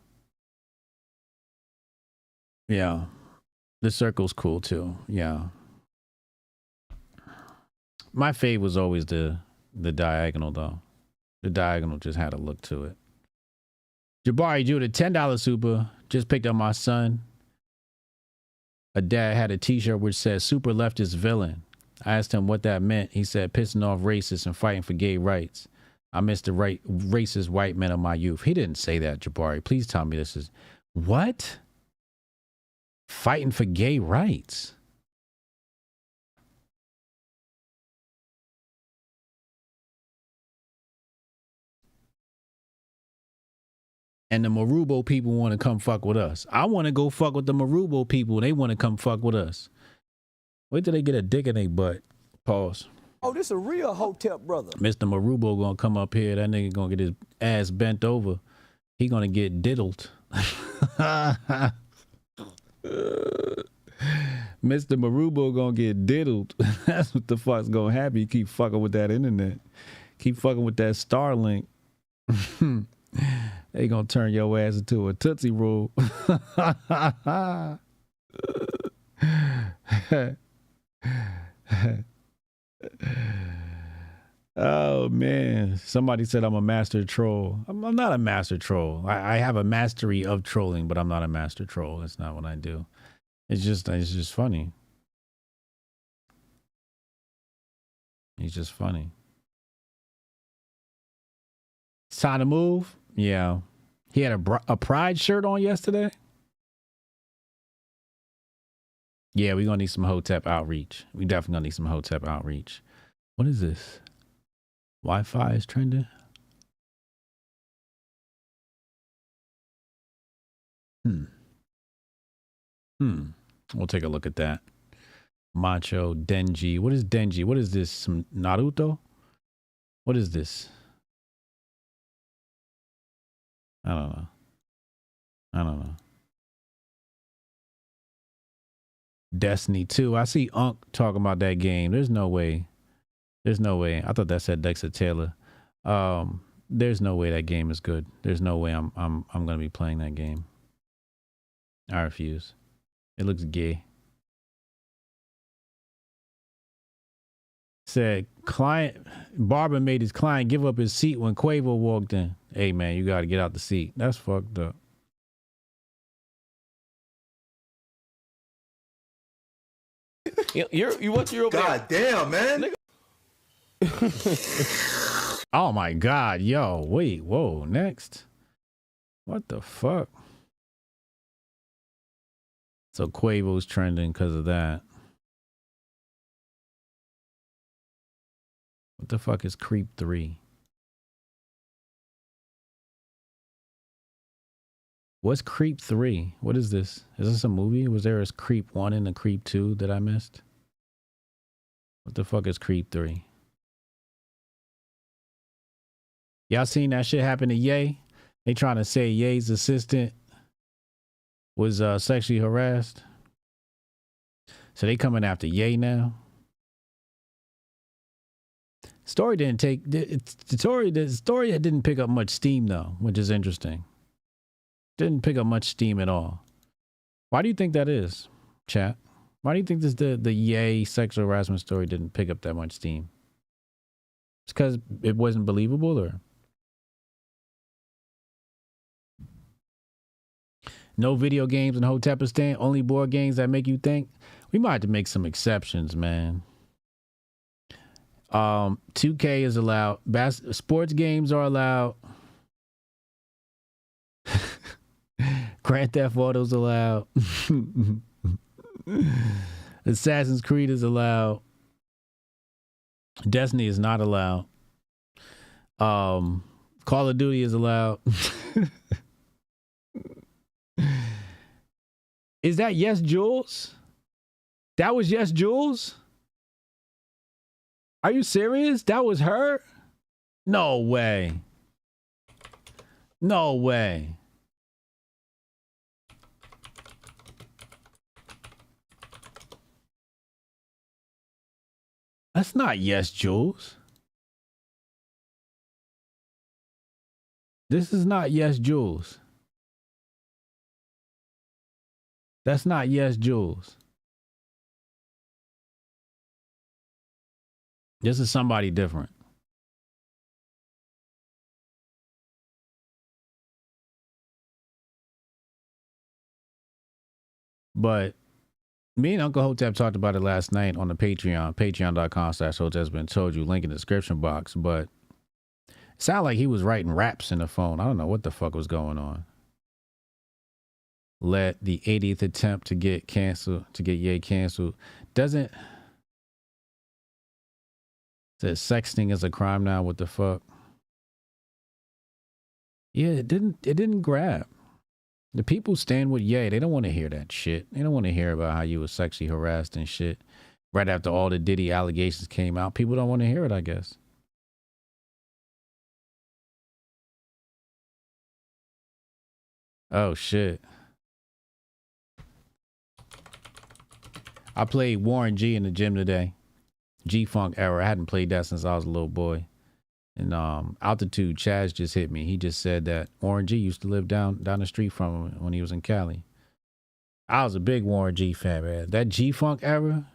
circle's cool too. Yeah. My fave was always the diagonal though. The diagonal just had a look to it. Jabari Judah, $10 super. Just picked up my son. A dad had a t-shirt which says super leftist villain. I asked him what that meant. He said pissing off racists and fighting for gay rights. I miss the racist white men of my youth. He didn't say that, Jabari. Please tell me this is... What? Fighting for gay rights? And the Marubo people want to come fuck with us. I want to go fuck with the Marubo people. They want to come fuck with us. Wait till they get a dick in their butt. Pause. Oh, this a real Hotep brother. Mr. Marubo gonna come up here. That nigga gonna get his ass bent over. He gonna get diddled. Mr. Marubo gonna get diddled. That's what the fuck's gonna happen. You keep fucking with that internet. Keep fucking with that Starlink. They gonna turn your ass into a Tootsie Roll. Oh man, somebody said I'm a master troll. I'm not a master troll. I have a mastery of trolling, but I'm not a master troll. That's not what I do. It's just funny. It's just funny. It's time to move. Yeah. He had a pride shirt on yesterday. Yeah, we're going to need some Hotep outreach. We definitely going to need some Hotep outreach. What is this? Wi-Fi is trending. We'll take a look at that. Macho Denji. What is Denji? What is this? Some Naruto? What is this? I don't know. Destiny 2. I see Unc talking about that game. There's no way. I thought that said Dexter Taylor. There's no way that game is good. There's no way I'm gonna be playing that game. I refuse. It looks gay. Said client barber made his client give up his seat when Quavo walked in. Hey man, you gotta get out the seat. That's fucked up. What's your God damn, man. Oh my God, yo, wait, whoa, next. What the fuck? So Quavo's trending because of that. What the fuck is Creep 3? What's Creep 3? What is this? Is this a movie? Was there a Creep 1 and a Creep 2 that I missed? What the fuck is Creep 3? Y'all seen that shit happen to Ye? They trying to say Ye's assistant was sexually harassed. So they coming after Ye now. Story didn't take the story didn't pick up much steam though, which is interesting. Didn't pick up much steam at all. Why do you think that is, chat? Why do you think the Ye sexual harassment story didn't pick up that much steam? It's because it wasn't believable, or no video games in Hotepistan, only board games that make you think? We might have to make some exceptions, man. 2K is allowed. Sports games are allowed. Grand Theft Auto's allowed. Assassin's Creed is allowed. Destiny is not allowed. Call of Duty is allowed. Is that Yes Jules? That was Yes Jules? Are you serious? That was her? No way. No way. That's not Yes Jules. This is not Yes Jules. That's not Yes Jules. This is somebody different. But me and Uncle Hotep talked about it last night on the Patreon, patreon.com/Hotep's been told you, link in the description box. But it sounded like he was writing raps in the phone. I don't know what the fuck was going on. Let the 80th attempt to get canceled, to get Ye canceled. Doesn't. Says sexting is a crime now. What the fuck? Yeah, it didn't grab. The people stand with Ye. They don't want to hear that shit. They don't want to hear about how you was sexually harassed and shit. Right after all the Diddy allegations came out, people don't want to hear it, I guess. Oh shit. I played Warren G in the gym today. G-Funk era. I hadn't played that since I was a little boy. And Altitude Chaz just hit me. He just said that Warren G used to live down the street from him when he was in Cali. I was a big Warren G fan, man. That G-Funk era.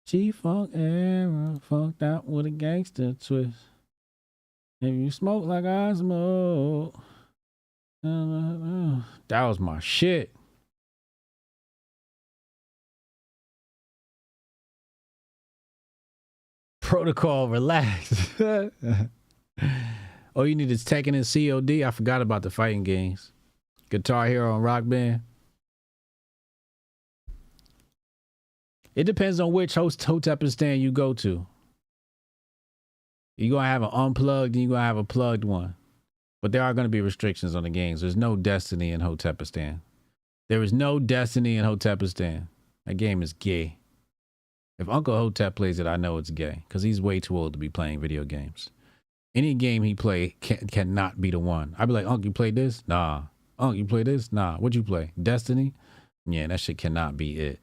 G-Funk era. Funked out with a gangster twist. If you smoke like I smoke. That was my shit. Protocol, relax. Oh, you need is Tekken and COD. I forgot about the fighting games. Guitar Hero and Rock Band. It depends on which Hotep stand you go to. You're going to have an unplugged and you're going to have a plugged one. But there are going to be restrictions on the games. There's no Destiny in Hotepistan. There is no Destiny in Hotepistan. That game is gay. If Uncle Hotep plays it, I know it's gay because he's way too old to be playing video games. Any game he play cannot be the one. I'd be like, Uncle, you played this? Nah. Uncle, you play this? Nah. What'd you play? Destiny? Yeah, that shit cannot be it.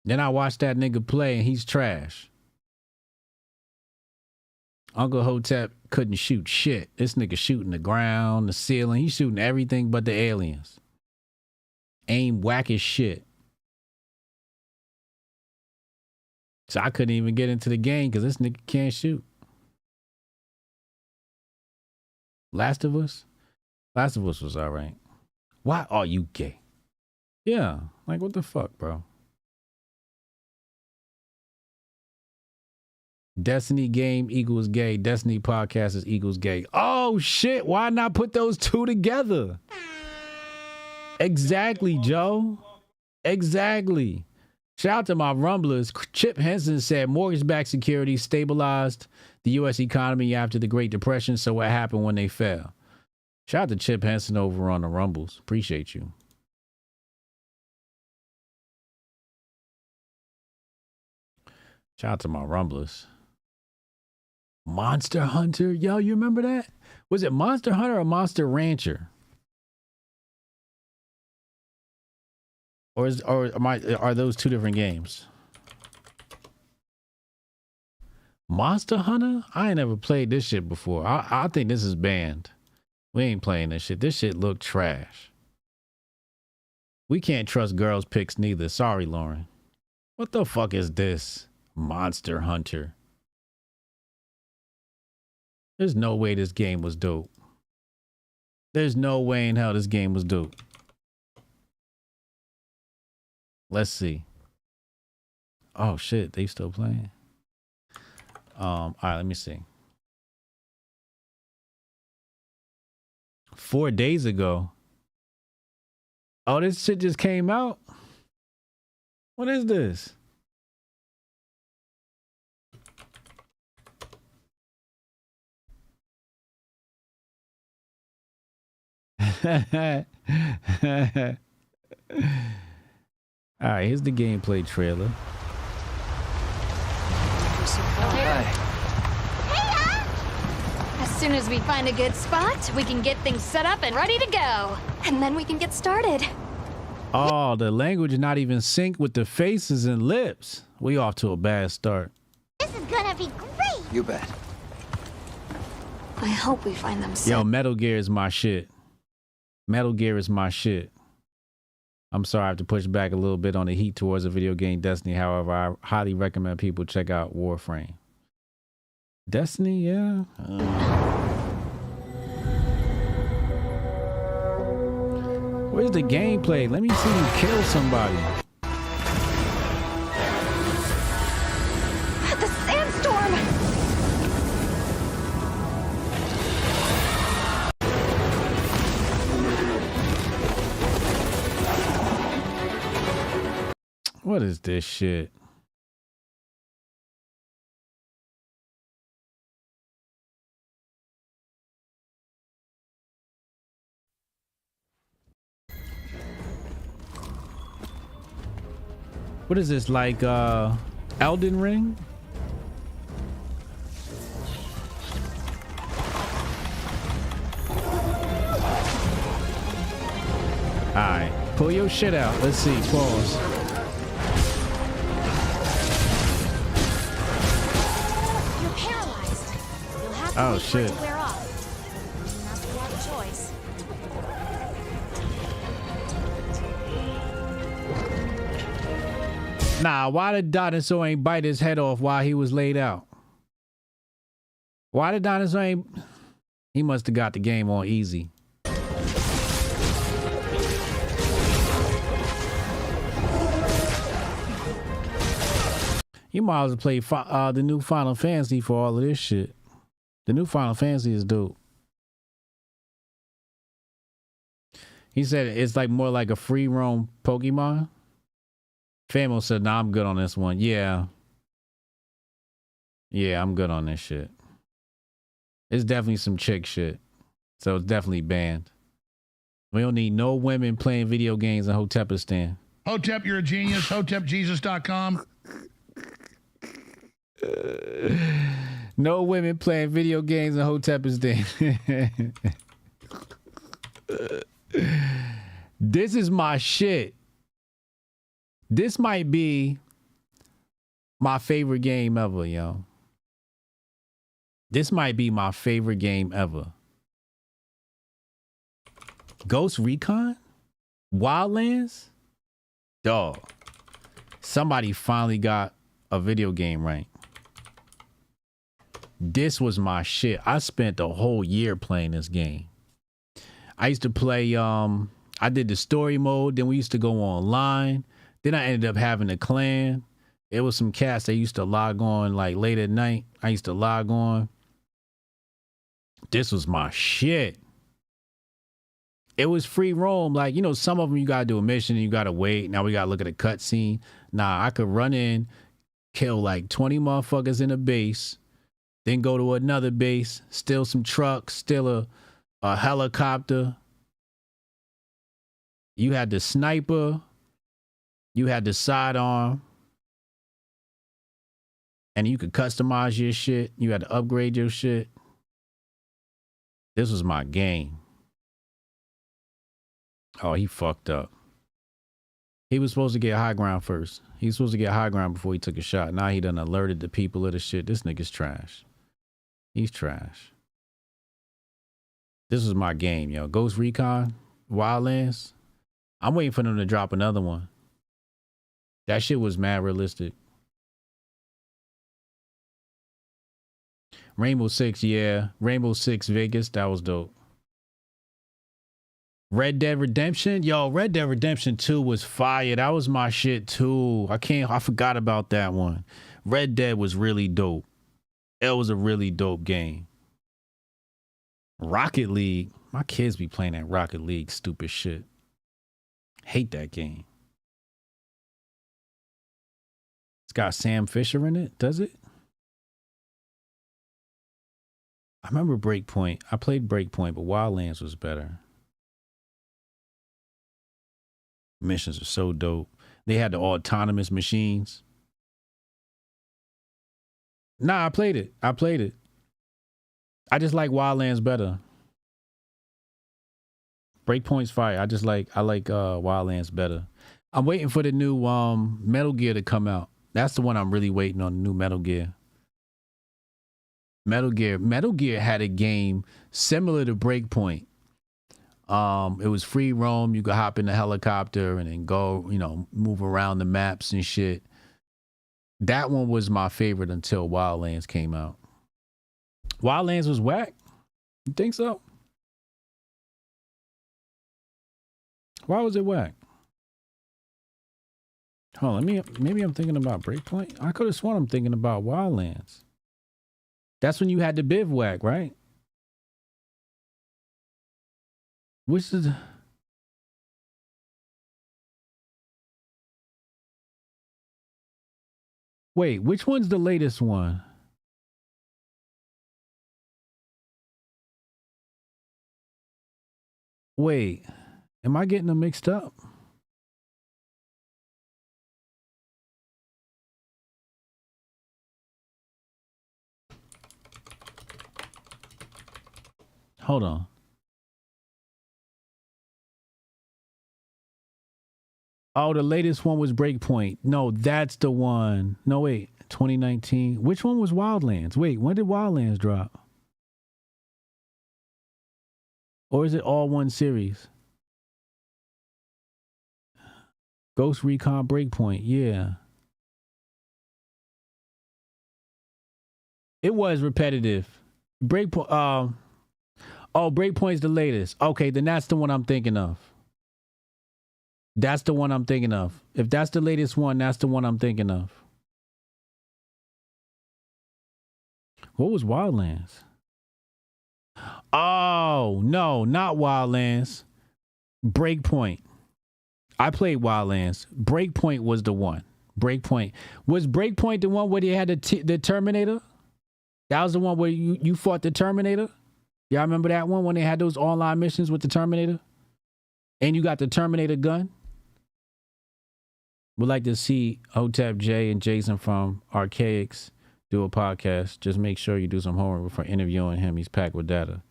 Then I watched that nigga play and he's trash. Uncle Hotep couldn't shoot shit. This nigga shooting the ground, the ceiling. He's shooting everything but the aliens. Aim whack as shit. So I couldn't even get into the game because this nigga can't shoot. Last of Us? Last of Us was all right. Why are you gay? Yeah, like what the fuck, bro? Destiny game equals gay. Destiny podcast is equals gay. Oh shit, why not put those two together? Exactly, Joe. Exactly. Shout out to my rumblers. Chip Henson said mortgage-backed securities stabilized the U.S. economy after the Great Depression. So what happened when they fell? Shout out to Chip Henson over on the Rumbles. Appreciate you. Shout out to my rumblers. Monster Hunter. Yo, you remember that? Was it Monster Hunter or Monster Rancher? Or are those two different games? Monster Hunter? I ain't never played this shit before. I think this is banned. We ain't playing this shit. This shit look trash. We can't trust girls' picks neither. Sorry, Lauren. What the fuck is this? Monster Hunter. There's no way this game was dope. There's no way in hell this game was dope. Let's see. Oh shit, they still playing. All right, let me see. 4 days ago. Oh, this shit just came out. What is this? All right, here's the gameplay trailer. As soon as we find a good spot, we can get things set up and ready to go. And then we can get started. Oh, the language not even sync with the faces and lips. We off to a bad start. This is gonna be great. You bet. I hope we find them soon. Yo, Metal Gear is my shit. Metal Gear is my shit. I'm sorry I have to push back a little bit on the heat towards the video game Destiny. However, I highly recommend people check out Warframe. Destiny, yeah. Where's the gameplay? Let me see you kill somebody. The sandstorm! What is this shit? What is this, like Elden Ring? Alright, pull your shit out. Let's see, pause. Oh shit. Wear off. Not a lot of choice. Nah, why the dinosaur ain't bite his head off while he was laid out? Why the dinosaur ain't... He must have got the game on easy. You might as well play the new Final Fantasy for all of this shit. The new Final Fantasy is dope. He said it's like more like a free roam Pokemon. Famo said, nah, I'm good on this one. Yeah. Yeah, I'm good on this shit. It's definitely some chick shit. So it's definitely banned. We don't need no women playing video games in Hotepistan. Hotep, you're a genius. HotepJesus.com. No women playing video games in Hotepistan. This is my shit. This might be my favorite game ever, yo. This might be my favorite game ever. Ghost Recon? Wildlands? Dog. Somebody finally got a video game right. This was my shit. I spent the whole year playing this game. I used to play, I did the story mode. Then we used to go online. Then I ended up having a clan. It was some cats that used to log on like late at night. I used to log on. This was my shit. It was free roam. Like, you know, some of them you got to do a mission and you got to wait. Now we got to look at a cutscene. Nah, I could run in, kill like 20 motherfuckers in a base, then go to another base, steal some trucks, steal a helicopter. You had the sniper. You had the sidearm. And you could customize your shit. You had to upgrade your shit. This was my game. Oh, he fucked up. He was supposed to get high ground first. He was supposed to get high ground before he took a shot. Now he done alerted the people of the shit. This nigga's trash. He's trash. This was my game, yo. Ghost Recon, Wildlands. I'm waiting for them to drop another one. That shit was mad realistic. Rainbow Six, yeah. Rainbow Six Vegas, that was dope. Red Dead Redemption, yo, Red Dead Redemption 2 was fire. That was my shit too. I forgot about that one. Red Dead was really dope. It was a really dope game. Rocket League, my kids be playing that Rocket League stupid shit. Hate that game. It's got Sam Fisher in it, does it? I remember Breakpoint. I played Breakpoint, but Wildlands was better. Missions are so dope. They had the autonomous machines. Nah, I played it. I just like Wildlands better. Breakpoint's fire. I like Wildlands better. I'm waiting for the new Metal Gear to come out. That's the one I'm really waiting on, the new Metal Gear. Metal Gear had a game similar to Breakpoint. It was free roam. You could hop in the helicopter and then go, you know, move around the maps and shit. That one was my favorite until Wildlands came out. Wildlands was whack? You think so? Why was it whack? Hold on, maybe I'm thinking about Breakpoint. I could have sworn I'm thinking about Wildlands. That's when you had the bivouac, right? Which is... Wait, which one's the latest one? Wait, am I getting them mixed up? Hold on. Oh, the latest one was Breakpoint. No, that's the one. No, wait. 2019. Which one was Wildlands? Wait, when did Wildlands drop? Or is it all one series? Ghost Recon Breakpoint. Yeah. It was repetitive. Breakpoint. Oh, Breakpoint's the latest. Okay, then that's the one I'm thinking of. That's the one I'm thinking of. If that's the latest one, that's the one I'm thinking of. What was Wildlands? Oh, no, not Wildlands. Breakpoint. I played Wildlands. Breakpoint was the one. Breakpoint. Was Breakpoint the one where they had the Terminator? That was the one where you fought the Terminator? Y'all remember that one when they had those online missions with the Terminator? And you got the Terminator gun? Would like to see Hotep, Jay, and Jason from Archaics do a podcast. Just make sure you do some homework before interviewing him. He's packed with data.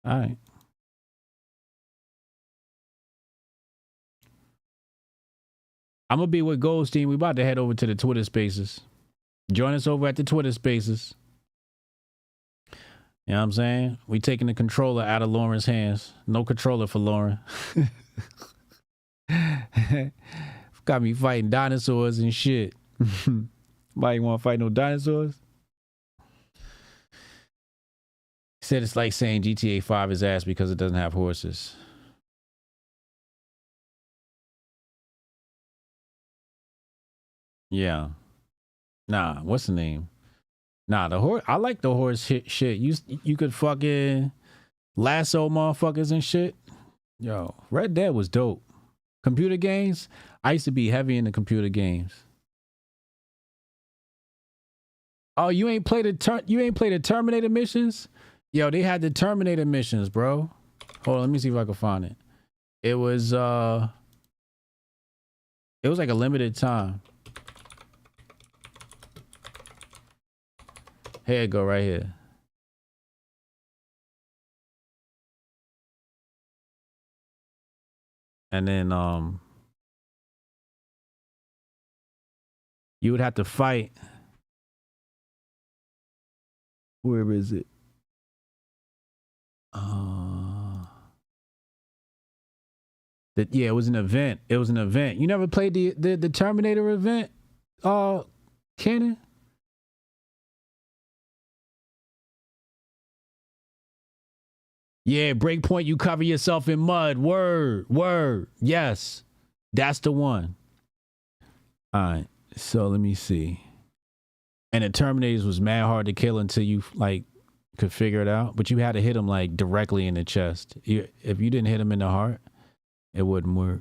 All right. I'm going to be with Goldstein. We about to head over to the Twitter Spaces. Join us over at the Twitter Spaces. You know what I'm saying? We taking the controller out of Lauren's hands. No controller for Lauren. Got me fighting dinosaurs and shit. Nobody want to fight no dinosaurs? He said it's like saying GTA 5 is ass because it doesn't have horses. Yeah. Nah, what's the name? Nah, the horse. I like the horse shit. You could fucking lasso motherfuckers and shit. Yo, Red Dead was dope. Computer games. I used to be heavy into computer games. Oh, you ain't played the Terminator missions? Yo, they had the Terminator missions, bro. Hold on, let me see if I can find it. It was like a limited time. Here it go right here. And then you would have to fight. Where is it? Yeah, it was an event. It was an event. You never played the Terminator event, Cannon? Yeah, Breakpoint, you cover yourself in mud. Word. Yes, that's the one. All right, so let me see. And the Terminators was mad hard to kill until you like could figure it out. But you had to hit them like directly in the chest. If you didn't hit them in the heart, it wouldn't work.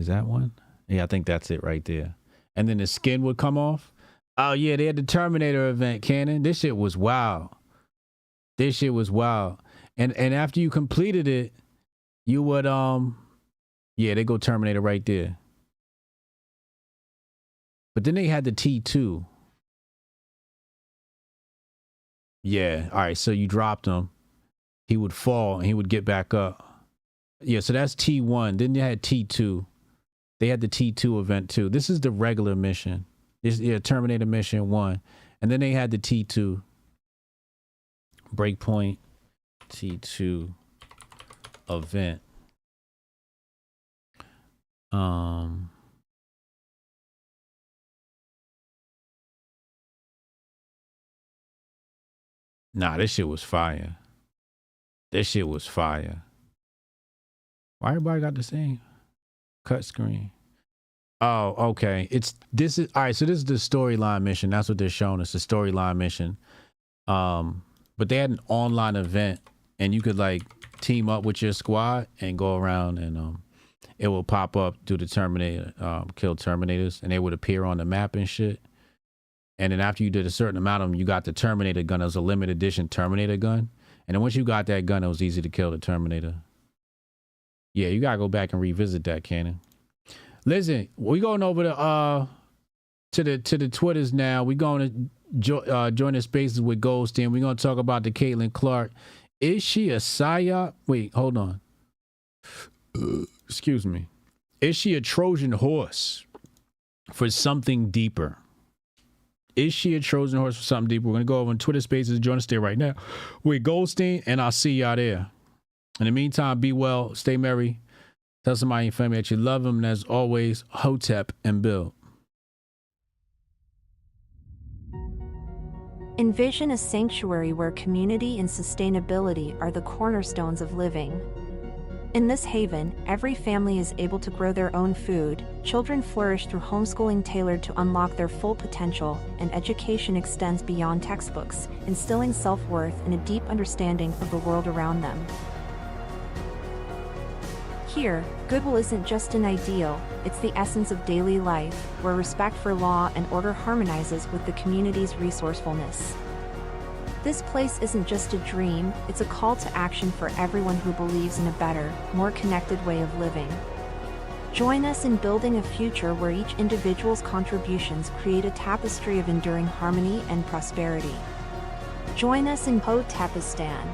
Is that one? Yeah, I think that's it right there. And then the skin would come off. Oh yeah, they had the Terminator event, Cannon. This shit was wild. And after you completed it, you would yeah, they go Terminator right there. But then they had the T2. Yeah, all right, so you dropped him. He would fall and he would get back up. Yeah, so that's T1. Then you had T2. They had the T2 event too. This is the regular mission. This Terminator mission 1. And then they had the T2. Breakpoint T2 event. Nah, this shit was fire. Why everybody got the same cut screen? Oh, okay. This is all right. So this is the storyline mission. That's what they're showing us, the storyline mission. But they had an online event, and you could like team up with your squad and go around, and it will pop up, do the Terminator, kill Terminators, and they would appear on the map and shit. And then after you did a certain amount of them, you got the Terminator gun. It was a limited edition Terminator gun. And then once you got that gun, it was easy to kill the Terminator. Yeah, you gotta go back and revisit that, Cannon. Listen, we going over to the Twitters now. We going to join the spaces with Goldstein. We're gonna talk about the Caitlin Clark. Is she a psyop? Wait, hold on. Excuse me. Is she a Trojan horse for something deeper? Is she a Trojan horse for something deeper? We're gonna go over on Twitter spaces. Join us there right now with Goldstein, and I'll see y'all there. In the meantime, be well, stay merry. Tell somebody in your family that you love them. And as always, Hotep and Bill. Envision a sanctuary where community and sustainability are the cornerstones of living. In this haven, every family is able to grow their own food, children flourish through homeschooling tailored to unlock their full potential, and education extends beyond textbooks, instilling self-worth and a deep understanding of the world around them. Here, goodwill isn't just an ideal, it's the essence of daily life, where respect for law and order harmonizes with the community's resourcefulness. This place isn't just a dream, it's a call to action for everyone who believes in a better, more connected way of living. Join us in building a future where each individual's contributions create a tapestry of enduring harmony and prosperity. Join us in Hotepistan,